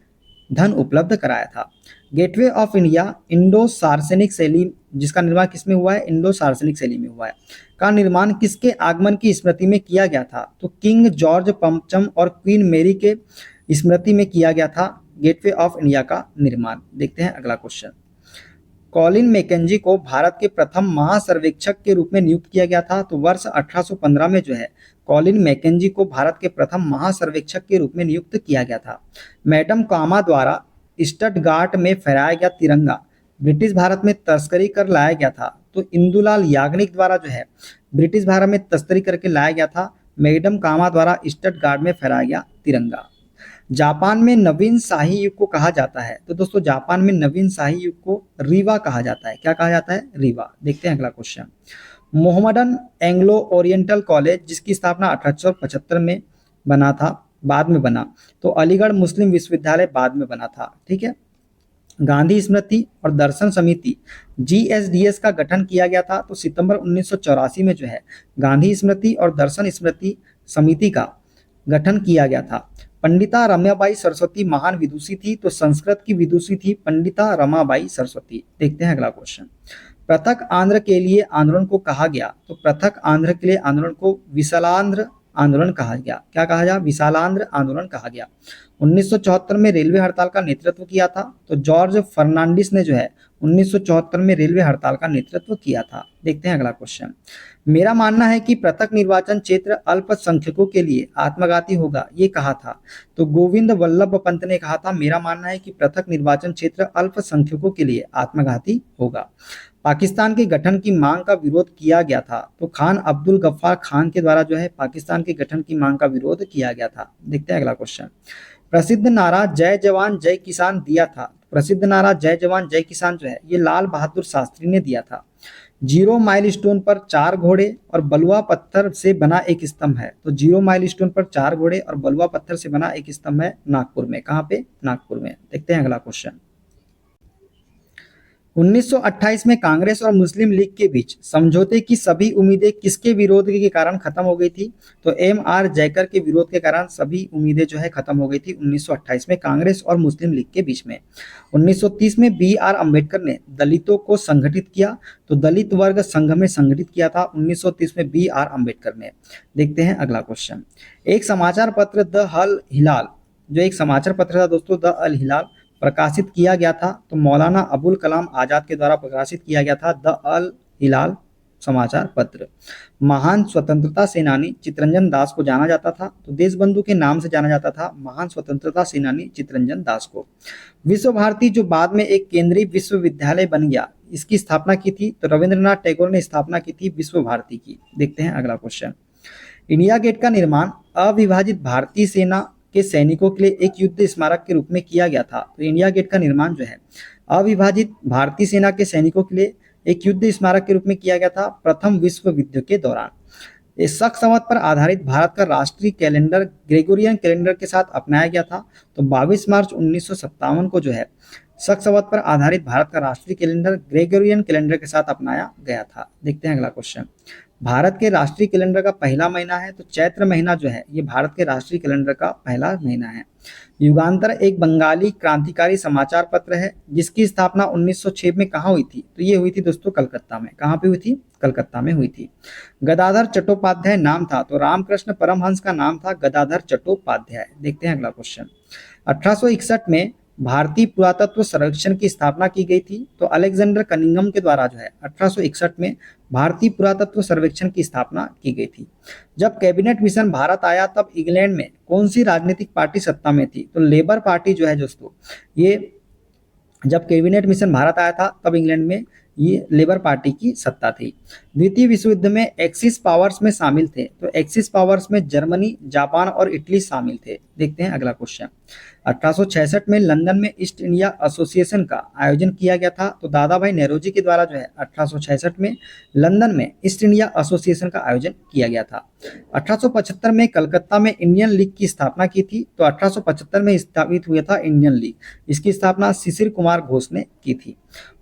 धन उपलब्ध कराया था। गेटवे ऑफ इंडिया इंडो सार्सेनिक शैली, जिसका निर्माण किसमें हुआ है? इंडो सार्सेनिक शैली में हुआ है, का निर्माण किसके आगमन की स्मृति में किया गया था? तो किंग जॉर्ज पंचम और क्वीन मेरी के स्मृति में किया गया था गेटवे ऑफ इंडिया का निर्माण। देखते हैं अगला क्वेश्चन। कॉलिन मैकेंजी को भारत के प्रथम महासर्वेक्षक के रूप में नियुक्त किया गया था। तो वर्ष 1815 में जो है कॉलिन मैकेंजी को भारत के प्रथम महासर्वेक्षक के रूप में नियुक्त किया गया था। मैडम कामा द्वारा स्टटगार्ट में फहराया गया तिरंगा ब्रिटिश भारत में तस्करी कर लाया गया था। तो इंदुलाल याग्निक द्वारा जो है ब्रिटिश भारत में तस्करी करके लाया गया था। मैडम कामा द्वारा स्टटगार्ड में फहराया गया तिरंगा। जापान में नवीन शाही युग को कहा जाता है, तो दोस्तों जापान में नवीन शाही युग को रीवा कहा जाता है। क्या कहा जाता है? रीवा। देखते हैं अगला question. Mohammedan Anglo oriental college जिसकी स्थापना 1875 में बना था, बाद में बना, तो अलीगढ़ मुस्लिम विश्वविद्यालय बाद में बना था। ठीक है। गांधी स्मृति और दर्शन समिति जीएसडीएस का गठन किया गया था, तो सितंबर 1984 में जो है गांधी स्मृति और दर्शन स्मृति समिति का गठन किया गया था। पंडिता रमाबाई सरस्वती महान विदुषी थी, तो संस्कृत की विदुषी थी पंडिता रमाबाई सरस्वती। देखते हैं अगला क्वेश्चन। पृथक आंध्र के लिए आंदोलन को कहा गया, तो पृथक आंध्र के लिए आंदोलन को विशालांध्र आंदोलन कहा गया। क्या कहा गया? विशालांध्र आंदोलन कहा गया। 1974 में रेलवे हड़ताल का नेतृत्व किया था, तो जॉर्ज फर्नांडिस ने जो है 1974 में रेलवे हड़ताल का नेतृत्व किया था। देखते हैं अगला क्वेश्चन। मेरा मानना है कि पृथक निर्वाचन क्षेत्र अल्पसंख्यकों के लिए आत्मघाती होगा, ये कहा था, तो गोविंद वल्लभ पंत ने कहा था मेरा मानना है कि पृथक निर्वाचन क्षेत्र अल्पसंख्यकों के लिए आत्मघाती होगा। पाकिस्तान के गठन की मांग का विरोध किया गया था, तो खान अब्दुल गफ्फार खान के द्वारा जो है पाकिस्तान के गठन की मांग का विरोध किया गया था। देखते हैं अगला क्वेश्चन। प्रसिद्ध नारा जय जवान जय किसान दिया था, प्रसिद्ध नारा जय जवान जय किसान जो है ये लाल बहादुर शास्त्री ने दिया था। 0 माइलस्टोन पर 4 घोड़े और बलुआ पत्थर से बना एक स्तंभ है, तो 0 माइलस्टोन पर 4 घोड़े और बलुआ पत्थर से बना एक स्तंभ है नागपुर में। कहाँ पे? नागपुर में। देखते हैं अगला क्वेश्चन। 1928 में कांग्रेस और मुस्लिम लीग के बीच समझौते की सभी उम्मीदें किसके विरोध के कारण खत्म हो गई थी? तो एम.आर. जयकर के विरोध के कारण सभी उम्मीदें जो है खत्म हो गई थी 1928 में कांग्रेस और मुस्लिम लीग के बीच में। 1930 में बी.आर. अम्बेडकर ने दलितों को संगठित किया, तो दलित वर्ग संघ में संगठित किया था 1930 में बी.आर. अम्बेडकर ने। देखते हैं अगला क्वेश्चन। एक समाचार पत्र द अल हिलाल, जो एक समाचार पत्र था दोस्तों द अल हिलाल, प्रकाशित किया गया था, तो मौलाना अबुल कलाम आजाद के द्वारा प्रकाशित किया गया था द अल हिलाल समाचार पत्र। महान स्वतंत्रता सेनानी चित्तरंजन दास को जाना जाता था, तो देशबंधु के नाम से जाना जाता था महान स्वतंत्रता सेनानी चित्तरंजन दास को। विश्व भारती जो बाद में एक केंद्रीय विश्वविद्यालय बन गया, इसकी स्थापना की थी, तो रविंद्रनाथ टैगोर ने स्थापना की थी विश्व भारती की। देखते हैं अगला क्वेश्चन। इंडिया गेट का निर्माण अविभाजित भारतीय सेना के सैनिकों के लिए एक युद्ध स्मारक के रूप में किया गया था, तो इंडिया गेट का निर्माण जो है अविभाजित भारतीय सेना के सैनिकों के लिए एक युद्ध स्मारक के रूप में किया गया था प्रथम विश्व युद्ध के दौरान। इस शक संवत पर आधारित भारत का राष्ट्रीय कैलेंडर ग्रेगोरियन कैलेंडर के साथ अपनाया गया था, तो 22 मार्च 1957 को जो है शक संवत पर आधारित भारत का राष्ट्रीय कैलेंडर ग्रेगोरियन कैलेंडर के साथ अपनाया गया था। देखते हैं अगला क्वेश्चन। भारत के राष्ट्रीय कैलेंडर का पहला महीना है, तो चैत्र महीना जो है ये भारत के राष्ट्रीय कैलेंडर का पहला महीना है। युगांतर एक बंगाली क्रांतिकारी समाचार पत्र है जिसकी स्थापना 1906 में कहाँ हुई थी? तो ये हुई थी दोस्तों कलकत्ता में। कहाँ पे हुई थी? कलकत्ता में हुई थी। गदाधर चट्टोपाध्याय नाम था, तो रामकृष्ण परमहंस का नाम था गदाधर चट्टोपाध्याय। देखते हैं अगला क्वेश्चन। 1861 में भारतीय पुरातत्व सर्वेक्षण की स्थापना की गई थी, तो अलेक्जेंडर कनिंघम के द्वारा जो है 1861 में भारतीय पुरातत्व सर्वेक्षण की स्थापना की गई थी। जब कैबिनेट मिशन भारत आया तब इंग्लैंड में कौन सी राजनीतिक पार्टी सत्ता में थी? तो लेबर पार्टी जो है दोस्तों, ये जब कैबिनेट मिशन भारत आया था तब इंग्लैंड में ये लेबर पार्टी की सत्ता थी। द्वितीय विश्व युद्ध में एक्सिस पावर्स में शामिल थे, तो एक्सिस पावर्स में जर्मनी, जापान और इटली शामिल थे। देखते हैं अगला क्वेश्चन। 1866 में लंदन में ईस्ट इंडिया एसोसिएशन का आयोजन किया गया था, तो दादा भाई नेहरूजी के द्वारा जो है 1866 में लंदन में ईस्ट इंडिया एसोसिएशन का आयोजन किया गया था। 1875 में कलकत्ता में इंडियन लीग की स्थापना की थी, तो 1875 में स्थापित हुआ था इंडियन लीग। इसकी स्थापना शिशिर कुमार घोष ने की थी।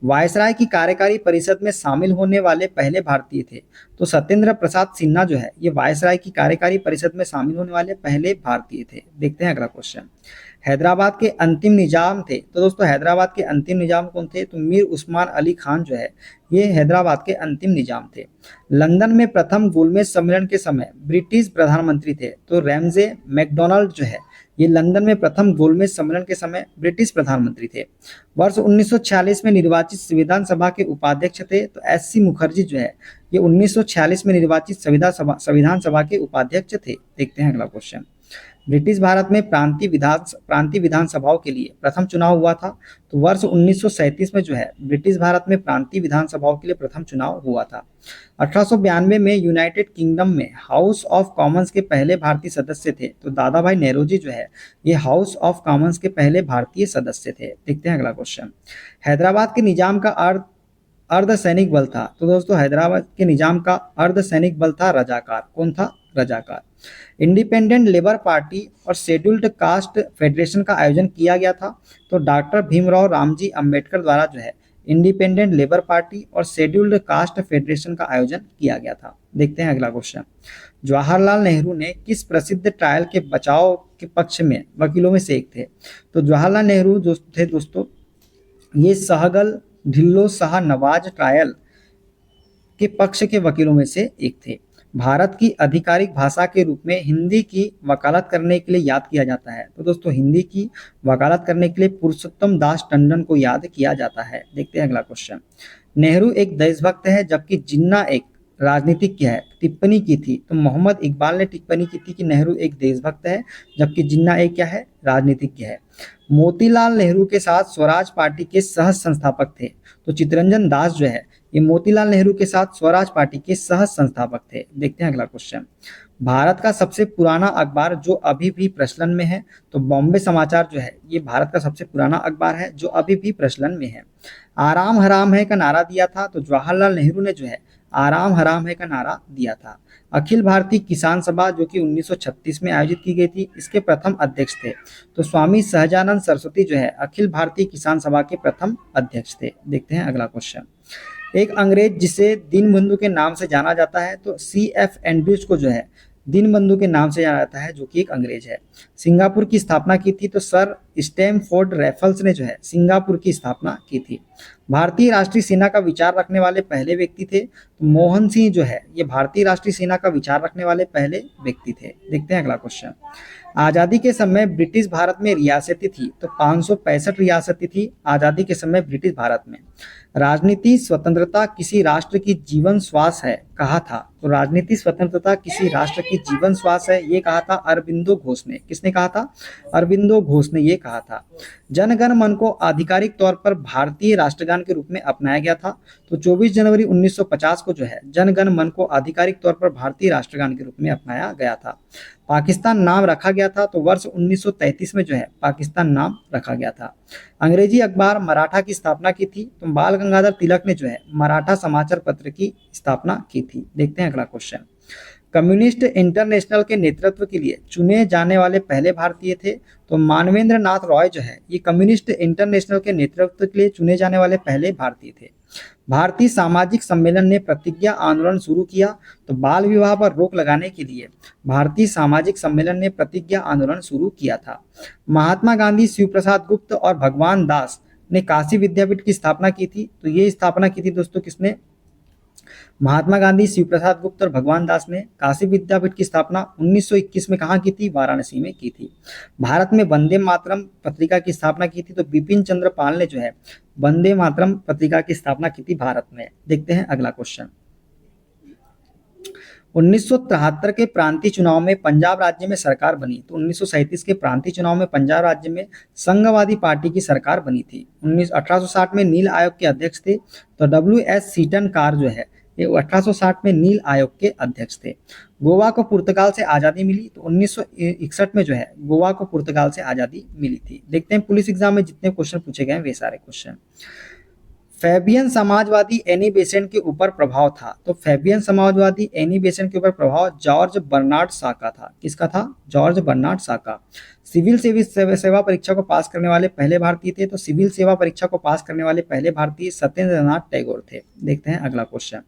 वायसराय की कार्यकारी परिषद में शामिल होने वाले पहले भारतीय थे, तो सत्येंद्र प्रसाद सिन्हा जो है ये वायसराय की कार्यकारी परिषद में शामिल होने वाले पहले भारतीय थे। देखते हैं अगला क्वेश्चन। हैदराबाद के अंतिम निजाम थे, तो दोस्तों हैदराबाद के अंतिम निजाम कौन थे? तो मीर उस्मान अली खान जो है ये हैदराबाद के अंतिम निजाम थे। लंदन में प्रथम गोलमेज सम्मेलन के समय ब्रिटिश प्रधानमंत्री थे, तो रैमजे मैकडोनाल्ड जो है ये लंदन में प्रथम गोलमेज सम्मेलन के समय ब्रिटिश प्रधानमंत्री थे। वर्ष 1946 में निर्वाचित संविधान सभा के उपाध्यक्ष थे, तो एस.सी. मुखर्जी जो है ये 1946 में निर्वाचित संविधान सभा के उपाध्यक्ष थे। देखते हैं अगला क्वेश्चन। ब्रिटिश भारत में प्रांतीय विधानसभाओं के लिए प्रथम चुनाव हुआ था। तो वर्ष 1937 में जो है ब्रिटिश भारत में प्रांतीय विधानसभाओं के लिए प्रथम चुनाव हुआ था। 1892 में यूनाइटेड किंगडम में हाउस ऑफ कॉमन्स के पहले भारतीय सदस्य थे। तो दादा भाई नेहरूजी जो है ये हाउस ऑफ कॉमन्स के पहले भारतीय सदस्य थे। देखते हैं अगला क्वेश्चन। हैदराबाद के निजाम का अर्ध सैनिक बल था। तो दोस्तों हैदराबाद के निजाम का अर्ध सैनिक बल था रजाकार। कौन था? रजाकार। इंडिपेंडेंट लेबर पार्टी और शेड्यूल्ड कास्ट फेडरेशन का आयोजन किया गया था। तो डॉक्टर भीमराव रामजी अंबेडकर द्वारा जो है इंडिपेंडेंट लेबर पार्टी और शेड्यूल्ड कास्ट फेडरेशन का आयोजन किया गया था। देखते हैं अगला क्वेश्चन। जवाहरलाल नेहरू ने किस प्रसिद्ध ट्रायल के बचाव के पक्ष में वकीलों में से एक थे? तो जवाहरलाल नेहरू जो थे दोस्तों ये सहगल ढिल्लो शाह नवाज ट्रायल के पक्ष के वकीलों में से एक थे। भारत की आधिकारिक भाषा के रूप में हिंदी की वकालत करने के लिए याद किया जाता है। तो दोस्तों हिंदी की वकालत करने के लिए पुरुषोत्तम दास टंडन को याद किया जाता है। देखते हैं अगला क्वेश्चन। नेहरू एक देशभक्त है जबकि जिन्ना एक राजनीतिज्ञ है। टिप्पणी की थी तो मोहम्मद इकबाल ने टिप्पणी की थी कि नेहरू एक देशभक्त है जबकि जिन्ना एक क्या है? राजनीतिज्ञ है। मोतीलाल नेहरू के साथ स्वराज पार्टी के सह संस्थापक थे। तो चित्तरंजन दास जो है ये मोतीलाल नेहरू के साथ स्वराज पार्टी के सह संस्थापक थे। देखते हैं अगला क्वेश्चन। भारत का सबसे पुराना अखबार जो अभी भी प्रचलन में है। तो बॉम्बे समाचार जो है ये भारत का सबसे पुराना अखबार है जो अभी भी प्रचलन में है। आराम हराम है का नारा दिया था। तो जवाहरलाल नेहरू ने जो है आराम हराम है का नारा दिया था। अखिल भारतीय किसान सभा जो कि 1936 में आयोजित की गई थी इसके प्रथम अध्यक्ष थे। तो स्वामी सहजानंद सरस्वती जो है अखिल भारतीय किसान सभा के प्रथम अध्यक्ष थे। देखते हैं अगला क्वेश्चन। एक अंग्रेज जिसे दीनबंधु के नाम से जाना जाता है। तो CF एंड्रयूज को जो है दीनबंधु के नाम से जाना जाता है जो कि एक अंग्रेज है। सिंगापुर की स्थापना की थी। तो सर स्टैमफोर्ड रैफल्स ने जो है सिंगापुर की स्थापना की थी। भारतीय राष्ट्रीय सेना का विचार रखने वाले पहले व्यक्ति थे। तो मोहन सिंह जो है ये भारतीय राष्ट्रीय सेना का विचार रखने वाले पहले व्यक्ति थे। देखते हैं अगला क्वेश्चन। आज़ादी के समय ब्रिटिश भारत में रियासतें थी। तो 565 रियासतें थी आज़ादी के समय ब्रिटिश भारत में। राजनीति स्वतंत्रता किसी राष्ट्र की जीवन श्वास है कहा था। तो राजनीति स्वतंत्रता किसी राष्ट्र की जीवन श्वास है ये कहा था अरबिंदो घोष ने। किसने कहा था? अरबिंदो घोष ने ये कहा था। जनगण मन को आधिकारिक तौर पर भारतीय राष्ट्रगान के रूप में अपनाया गया था। तो 24 जनवरी 1950 को जो है जनगण मन को आधिकारिक तौर पर भारतीय राष्ट्रगान के रूप में अपनाया गया था। पाकिस्तान नाम रखा गया था। तो वर्ष 1933 में जो है पाकिस्तान नाम रखा गया था। अंग्रेजी अखबार मराठा की स्थापना की थी। तो बाल गंगाधर तिलक ने जो है मराठा समाचार पत्र की स्थापना की थी। देखते हैं अगला क्वेश्चन। कम्युनिस्ट इंटरनेशनल के नेतृत्व के लिए चुने जाने वाले पहले भारतीय थे। तो मानवेंद्र नाथ रॉय जो है ये कम्युनिस्ट इंटरनेशनल के नेतृत्व के लिए चुने जाने वाले पहले भारतीय थे। भारतीय सामाजिक सम्मेलन ने प्रतिज्ञा आंदोलन शुरू किया। तो बाल विवाह पर रोक लगाने के लिए भारतीय सामाजिक सम्मेलन ने प्रतिज्ञा आंदोलन शुरू किया था। महात्मा गांधी, शिव प्रसाद गुप्त और भगवान दास ने काशी विद्यापीठ की स्थापना की थी। तो ये स्थापना की थी दोस्तों किसने? महात्मा गांधी, शिव प्रसाद गुप्त और भगवान दास ने काशी विद्यापीठ की स्थापना 1921 में कहाँ की थी? वाराणसी में की थी। भारत में वंदे मातरम पत्रिका की स्थापना की थी। तो बिपिन चंद्र पाल ने जो है वंदे मातरम पत्रिका की स्थापना की थी भारत में। देखते हैं अगला क्वेश्चन। 1973 के प्रांतीय चुनाव में पंजाब राज्य में सरकार बनी। तो 1937 के प्रांतीय चुनाव में पंजाब राज्य में संघवादी पार्टी की सरकार बनी थी। 1860 में नील आयोग के अध्यक्ष थे। तो WS सीटन कार जो है ये 1860 में नील आयोग के अध्यक्ष थे। गोवा को पुर्तगाल से आज़ादी मिली। तो 1961 में जो है गोवा को पुर्तगाल से आज़ादी मिली थी। देखते हैं पुलिस एग्जाम में जितने क्वेश्चन पूछे गए वे सारे question. Fabian Samajwadi Annie Besant के ऊपर प्रभाव था। तो फैबियन समाजवादी एनी बेसेंट के ऊपर प्रभाव जॉर्ज बर्नार्ड शॉ का था। किसका था? जॉर्ज बर्नार्ड शॉ का। सिविल सेवा परीक्षा को पास करने वाले पहले भारतीय थे। तो सिविल सेवा परीक्षा को पास करने वाले पहले भारतीय सत्येंद्रनाथ टैगोर थे। देखते हैं अगला क्वेश्चन।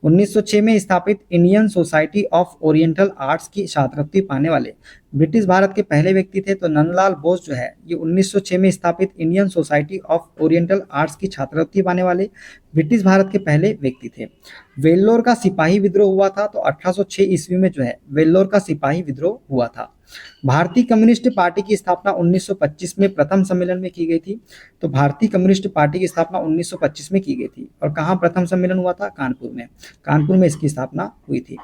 1906 में स्थापित Indian society of oriental arts की छात्रवृत्ति पाने वाले ब्रिटिश भारत के पहले व्यक्ति थे। तो नंदलाल बोस जो है ये 1906 में स्थापित Indian society of oriental arts की छात्रवृत्ति पाने वाले ब्रिटिश भारत के पहले व्यक्ति थे। वेल्लोर का सिपाही विद्रोह हुआ था। तो 1806 ईस्वी में जो है वेल्लोर का सिपाही विद्रोह हुआ था। भारतीय कम्युनिस्ट पार्टी की स्थापना 1925 में प्रथम सम्मेलन में की गई थी। तो भारतीय कम्युनिस्ट पार्टी की स्थापना 1925 में की गई थी और कहाँ प्रथम सम्मेलन हुआ था? कानपुर में। कानपुर में इसकी स्थापना हुई थी।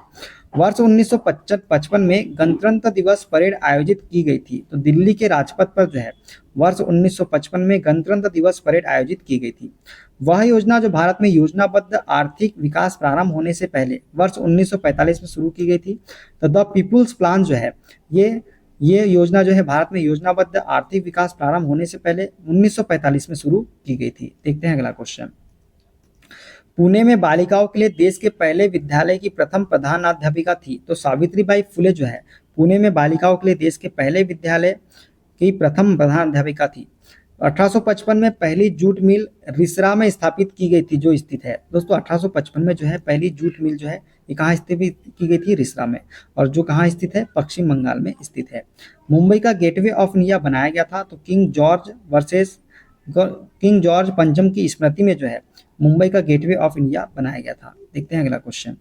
वर्ष 1955 में गणतंत्र दिवस परेड आयोजित की गई थी। तो दिल्ली के राजपथ पर जो है वर्ष 1955 में गणतंत्र दिवस परेड आयोजित की गई थी। वह योजना जो भारत में योजनाबद्ध आर्थिक विकास प्रारंभ होने से पहले वर्ष 1945 में शुरू की गई थी। तो द पीपुल्स प्लान जो है ये योजना जो है भारत में योजनाबद्ध आर्थिक विकास प्रारंभ होने से पहले 1945 में शुरू की गई थी। देखते हैं अगला क्वेश्चन। पुणे में बालिकाओं के लिए देश के पहले विद्यालय की प्रथम प्रधानाध्यापिका थी। तो सावित्रीबाई फुले जो है पुणे में बालिकाओं के लिए देश के पहले विद्यालय की प्रथम प्रधानाध्यापिका थी। 1855 में पहली जूट मिल रिसरा में स्थापित की गई थी, जो स्थित है दोस्तों 1855 में जो है पहली जूट मिल जो है ये कहाँ स्थापित की गई थी? रिसरा में। और जो कहाँ स्थित है? पश्चिम बंगाल में स्थित है। मुंबई का गेटवे ऑफ इंडिया बनाया गया था। तो किंग जॉर्ज पंचम की स्मृति में जो है मुंबई का गेटवे ऑफ इंडिया बनाया गया था। देखते हैं अगला क्वेश्चन।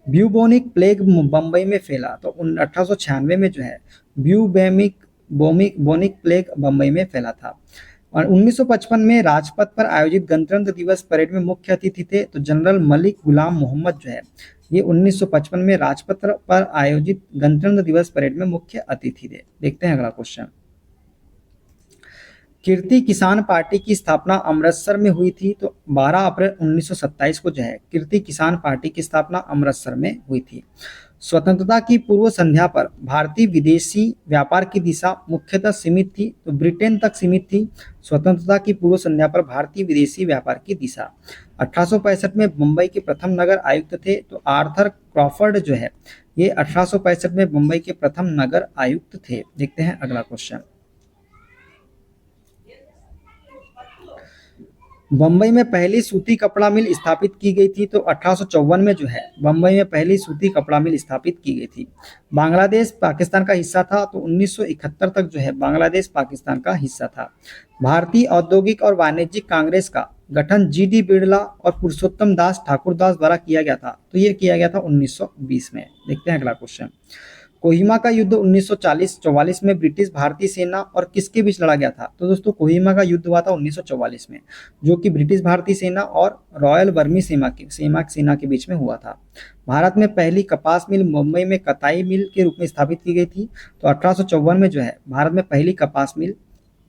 ब्यूबोनिक प्लेग बम्बई में फैला। तो 1896 में जो है बोनिक प्लेग बम्बई में फैला था। और 1955 में राजपथ पर आयोजित गणतंत्र दिवस परेड में मुख्य अतिथि थे तो जनरल मलिक गुलाम मोहम्मद जो है ये 1955 में राजपथ पर आयोजित गणतंत्र दिवस परेड में मुख्य अतिथि थे। देखते हैं अगला क्वेश्चन। कीर्ति किसान पार्टी की स्थापना अमृतसर में हुई थी। तो 12 अप्रैल 1927 को जो है कीर्ति किसान पार्टी की स्थापना अमृतसर में हुई थी। स्वतंत्रता की पूर्व संध्या पर भारतीय विदेशी व्यापार की दिशा मुख्यतः सीमित थी। तो ब्रिटेन तक सीमित थी। स्वतंत्रता की पूर्व संध्या पर भारतीय विदेशी व्यापार की दिशा। 1865 में मुंबई के प्रथम नगर आयुक्त थे। तो आर्थर क्रॉफर्ड जो है ये 1865 में मुंबई के प्रथम नगर आयुक्त थे। देखते हैं अगला क्वेश्चन। बम्बई में पहली सूती कपड़ा मिल स्थापित की गई थी। तो 1854 में जो है बम्बई में पहली सूती कपड़ा मिल स्थापित की गई थी। बांग्लादेश पाकिस्तान का हिस्सा था। तो 1971 तक जो है बांग्लादेश पाकिस्तान का हिस्सा था। भारतीय औद्योगिक और वाणिज्यिक कांग्रेस का गठन जी.डी. बिरला और पुरुषोत्तम दास ठाकुरदास द्वारा किया गया था। तो ये किया गया था 1920 में। देखते हैं अगला क्वेश्चन। कोहिमा का युद्ध 1944 में ब्रिटिश भारतीय सेना और किसके बीच लड़ा गया था? तो दोस्तों कोहिमा का युद्ध हुआ था 1944 में, जो कि ब्रिटिश भारतीय सेना और रॉयल बर्मी सेना के बीच में हुआ था। भारत में पहली कपास मिल मुंबई में कताई मिल के रूप में स्थापित की गई थी। तो 1854 में जो है भारत में पहली कपास मिल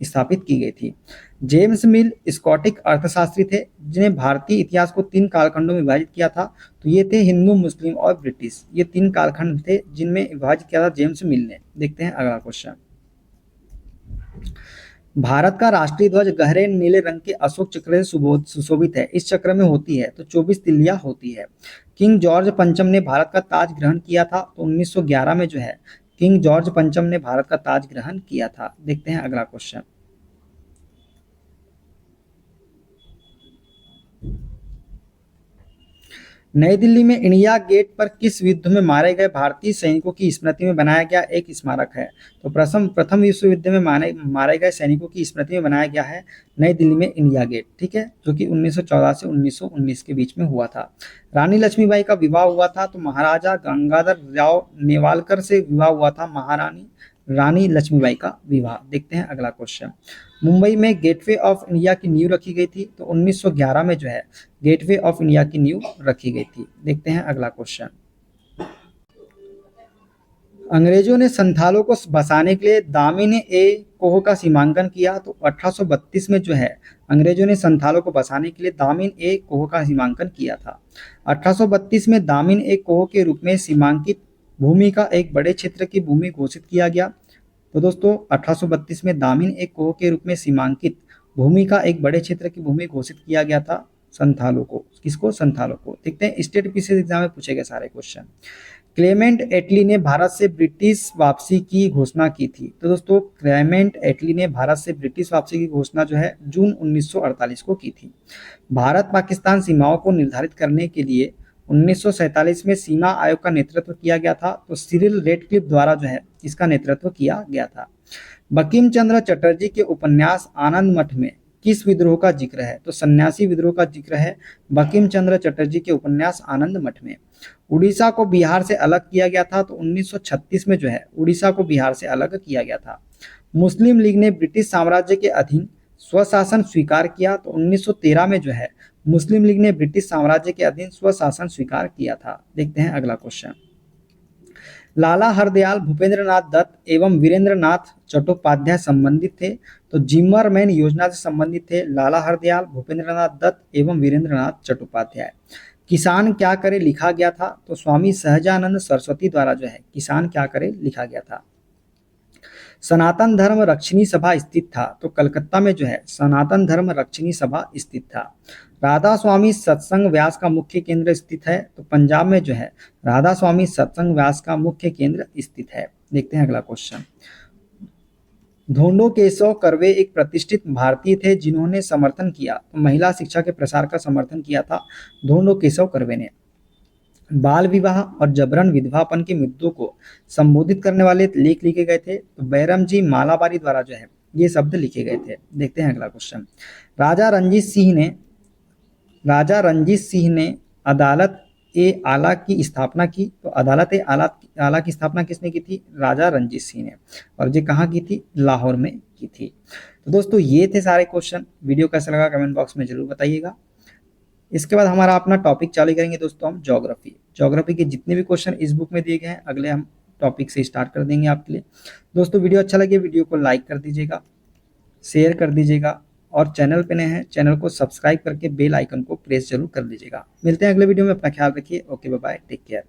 स्थापित की गई थी। जेम्स मिल स्कॉटिश अर्थशास्त्री थे जिन्हें भारतीय इतिहास को 3 कालखंडों में विभाजित किया था। तो ये थे हिंदू, मुस्लिम और ब्रिटिश, ये 3 कालखंड थे जिनमें विभाजित किया था जेम्स मिल ने। देखते हैं अगला क्वेश्चन। भारत का राष्ट्रीय ध्वज गहरे नीले रंग के अशोक चक्र से सुशोभित है। इस चक्र में होती है तो 24 तिल्लियां होती है। किंग जॉर्ज पंचम ने भारत का ताज ग्रहण किया था। तो 1911 में जो है किंग जॉर्ज पंचम ने भारत का ताज ग्रहण किया था। देखते हैं अगला क्वेश्चन। नई दिल्ली में इंडिया गेट पर किस युद्ध में मारे गए भारतीय सैनिकों की स्मृति में बनाया गया एक स्मारक है? तो प्रथम विश्व युद्ध में मारे गए सैनिकों की स्मृति में बनाया गया है नई दिल्ली में इंडिया गेट, ठीक है, जो कि 1914 से 1919 के बीच में हुआ था। रानी लक्ष्मीबाई का विवाह हुआ था। तो महाराजा गंगाधर राव नेवालकर से विवाह हुआ था महारानी रानी लक्ष्मीबाई का विवाह। देखते हैं अगला क्वेश्चन। मुंबई में गेटवे ऑफ इंडिया की नींव रखी गई थी। तो 1911 में जो है गेटवे ऑफ इंडिया की नींव रखी गई थी। देखते हैं अगला क्वेश्चन। अंग्रेजों ने संथालों को बसाने के लिए दामिन ए कोह का सीमांकन किया। तो 1832 में जो है अंग्रेजों ने संथालों को बसाने के लिए दामिन ए कोह का सीमांकन किया था। 1832 में दामिन ए कोह के रूप में सीमांकित भूमि का एक बड़े क्षेत्र की भूमि घोषित किया गया। तो दोस्तों 1832 में दामिन ए कोह के रूप में सीमांकित भूमि का एक बड़े क्षेत्र की भूमि घोषित किया गया था संथालों को। किसको? संथालों को। देखते हैं स्टेट पीसीएस एग्जाम में पूछे गए सारे क्वेश्चन। क्लेमेंट एटली ने भारत से ब्रिटिश वापसी की घोषणा की थी। तो दोस्तों क्लेमेंट एटली ने भारत से ब्रिटिश वापसी की घोषणा जो है जून 1948 को की थी। भारत पाकिस्तान सीमाओं को निर्धारित करने के लिए 1947 में सीमा आयोग का नेतृत्व किया गया था। तो सिरिल रेडक्लिफ द्वारा जो है इसका नेतृत्व किया गया था। बंकिम चंद्र चटर्जी के उपन्यास आनंद मठ में किस विद्रोह का जिक्र है? तो सन्यासी विद्रोह का जिक्र है बंकिम चंद्र चटर्जी के उपन्यास आनंद मठ में। उड़ीसा को बिहार से अलग किया गया था, तो 1936 में जो है उड़ीसा को बिहार से अलग किया गया था। मुस्लिम लीग ने ब्रिटिश साम्राज्य के अधीन स्वशासन स्वीकार किया, तो 1913 में जो है मुस्लिम लीग ने ब्रिटिश साम्राज्य के अधीन स्वशासन स्वीकार किया था। देखते हैं अगला क्वेश्चन। लाला हरदयाल भूपेंद्रनाथ दत्त एवं वीरेंद्रनाथ चट्टोपाध्याय संबंधित थे, तो जिमरमैन योजना से संबंधित थे लाला हरदयाल भूपेंद्रनाथ दत्त एवं वीरेंद्रनाथ चट्टोपाध्याय। किसान क्या करे लिखा गया था, तो स्वामी सहजानंद सरस्वती द्वारा जो है किसान क्या करे लिखा गया था। सनातन धर्म रक्षिणी सभा स्थित था, तो कलकत्ता में जो है सनातन धर्म रक्षिणी सभा स्थित था। राधा स्वामी सत्संग व्यास का मुख्य केंद्र स्थित है, तो पंजाब में जो है राधा स्वामी सत्संग व्यास का मुख्य केंद्र स्थित है। देखते हैं अगला क्वेश्चन। धोंडो केशव कर्वे एक प्रतिष्ठित भारतीय थे जिन्होंने समर्थन किया, तो महिला शिक्षा के प्रसार का समर्थन किया था धोंडो केशव कर्वे ने। बाल विवाह और जबरन विधवापन के मुद्दों को संबोधित करने वाले लेख लिखे गए थे, तो बैरम जी मालाबारी द्वारा जो है ये शब्द लिखे गए थे। देखते हैं अगला क्वेश्चन। राजा रंजीत सिंह ने अदालत ए आला की स्थापना की, तो अदालत ए आला की स्थापना किसने की थी? राजा रंजीत सिंह ने। और ये कहाँ की थी? लाहौर में की थी। तो दोस्तों ये थे सारे क्वेश्चन। वीडियो कैसा लगा कमेंट बॉक्स में जरूर बताइएगा। इसके बाद हमारा अपना टॉपिक चालू करेंगे दोस्तों हम ज्योग्राफी के जितने भी क्वेश्चन इस बुक में दिए गए हैं अगले हम टॉपिक से स्टार्ट कर देंगे आपके लिए। दोस्तों वीडियो अच्छा लगे वीडियो को लाइक कर दीजिएगा, शेयर कर दीजिएगा और चैनल पे नए हैं चैनल को सब्सक्राइब करके बेल आइकन को प्रेस जरूर कर लीजिएगा। मिलते हैं अगले वीडियो में, अपना ख्याल रखिए। Okay bye bye, take care.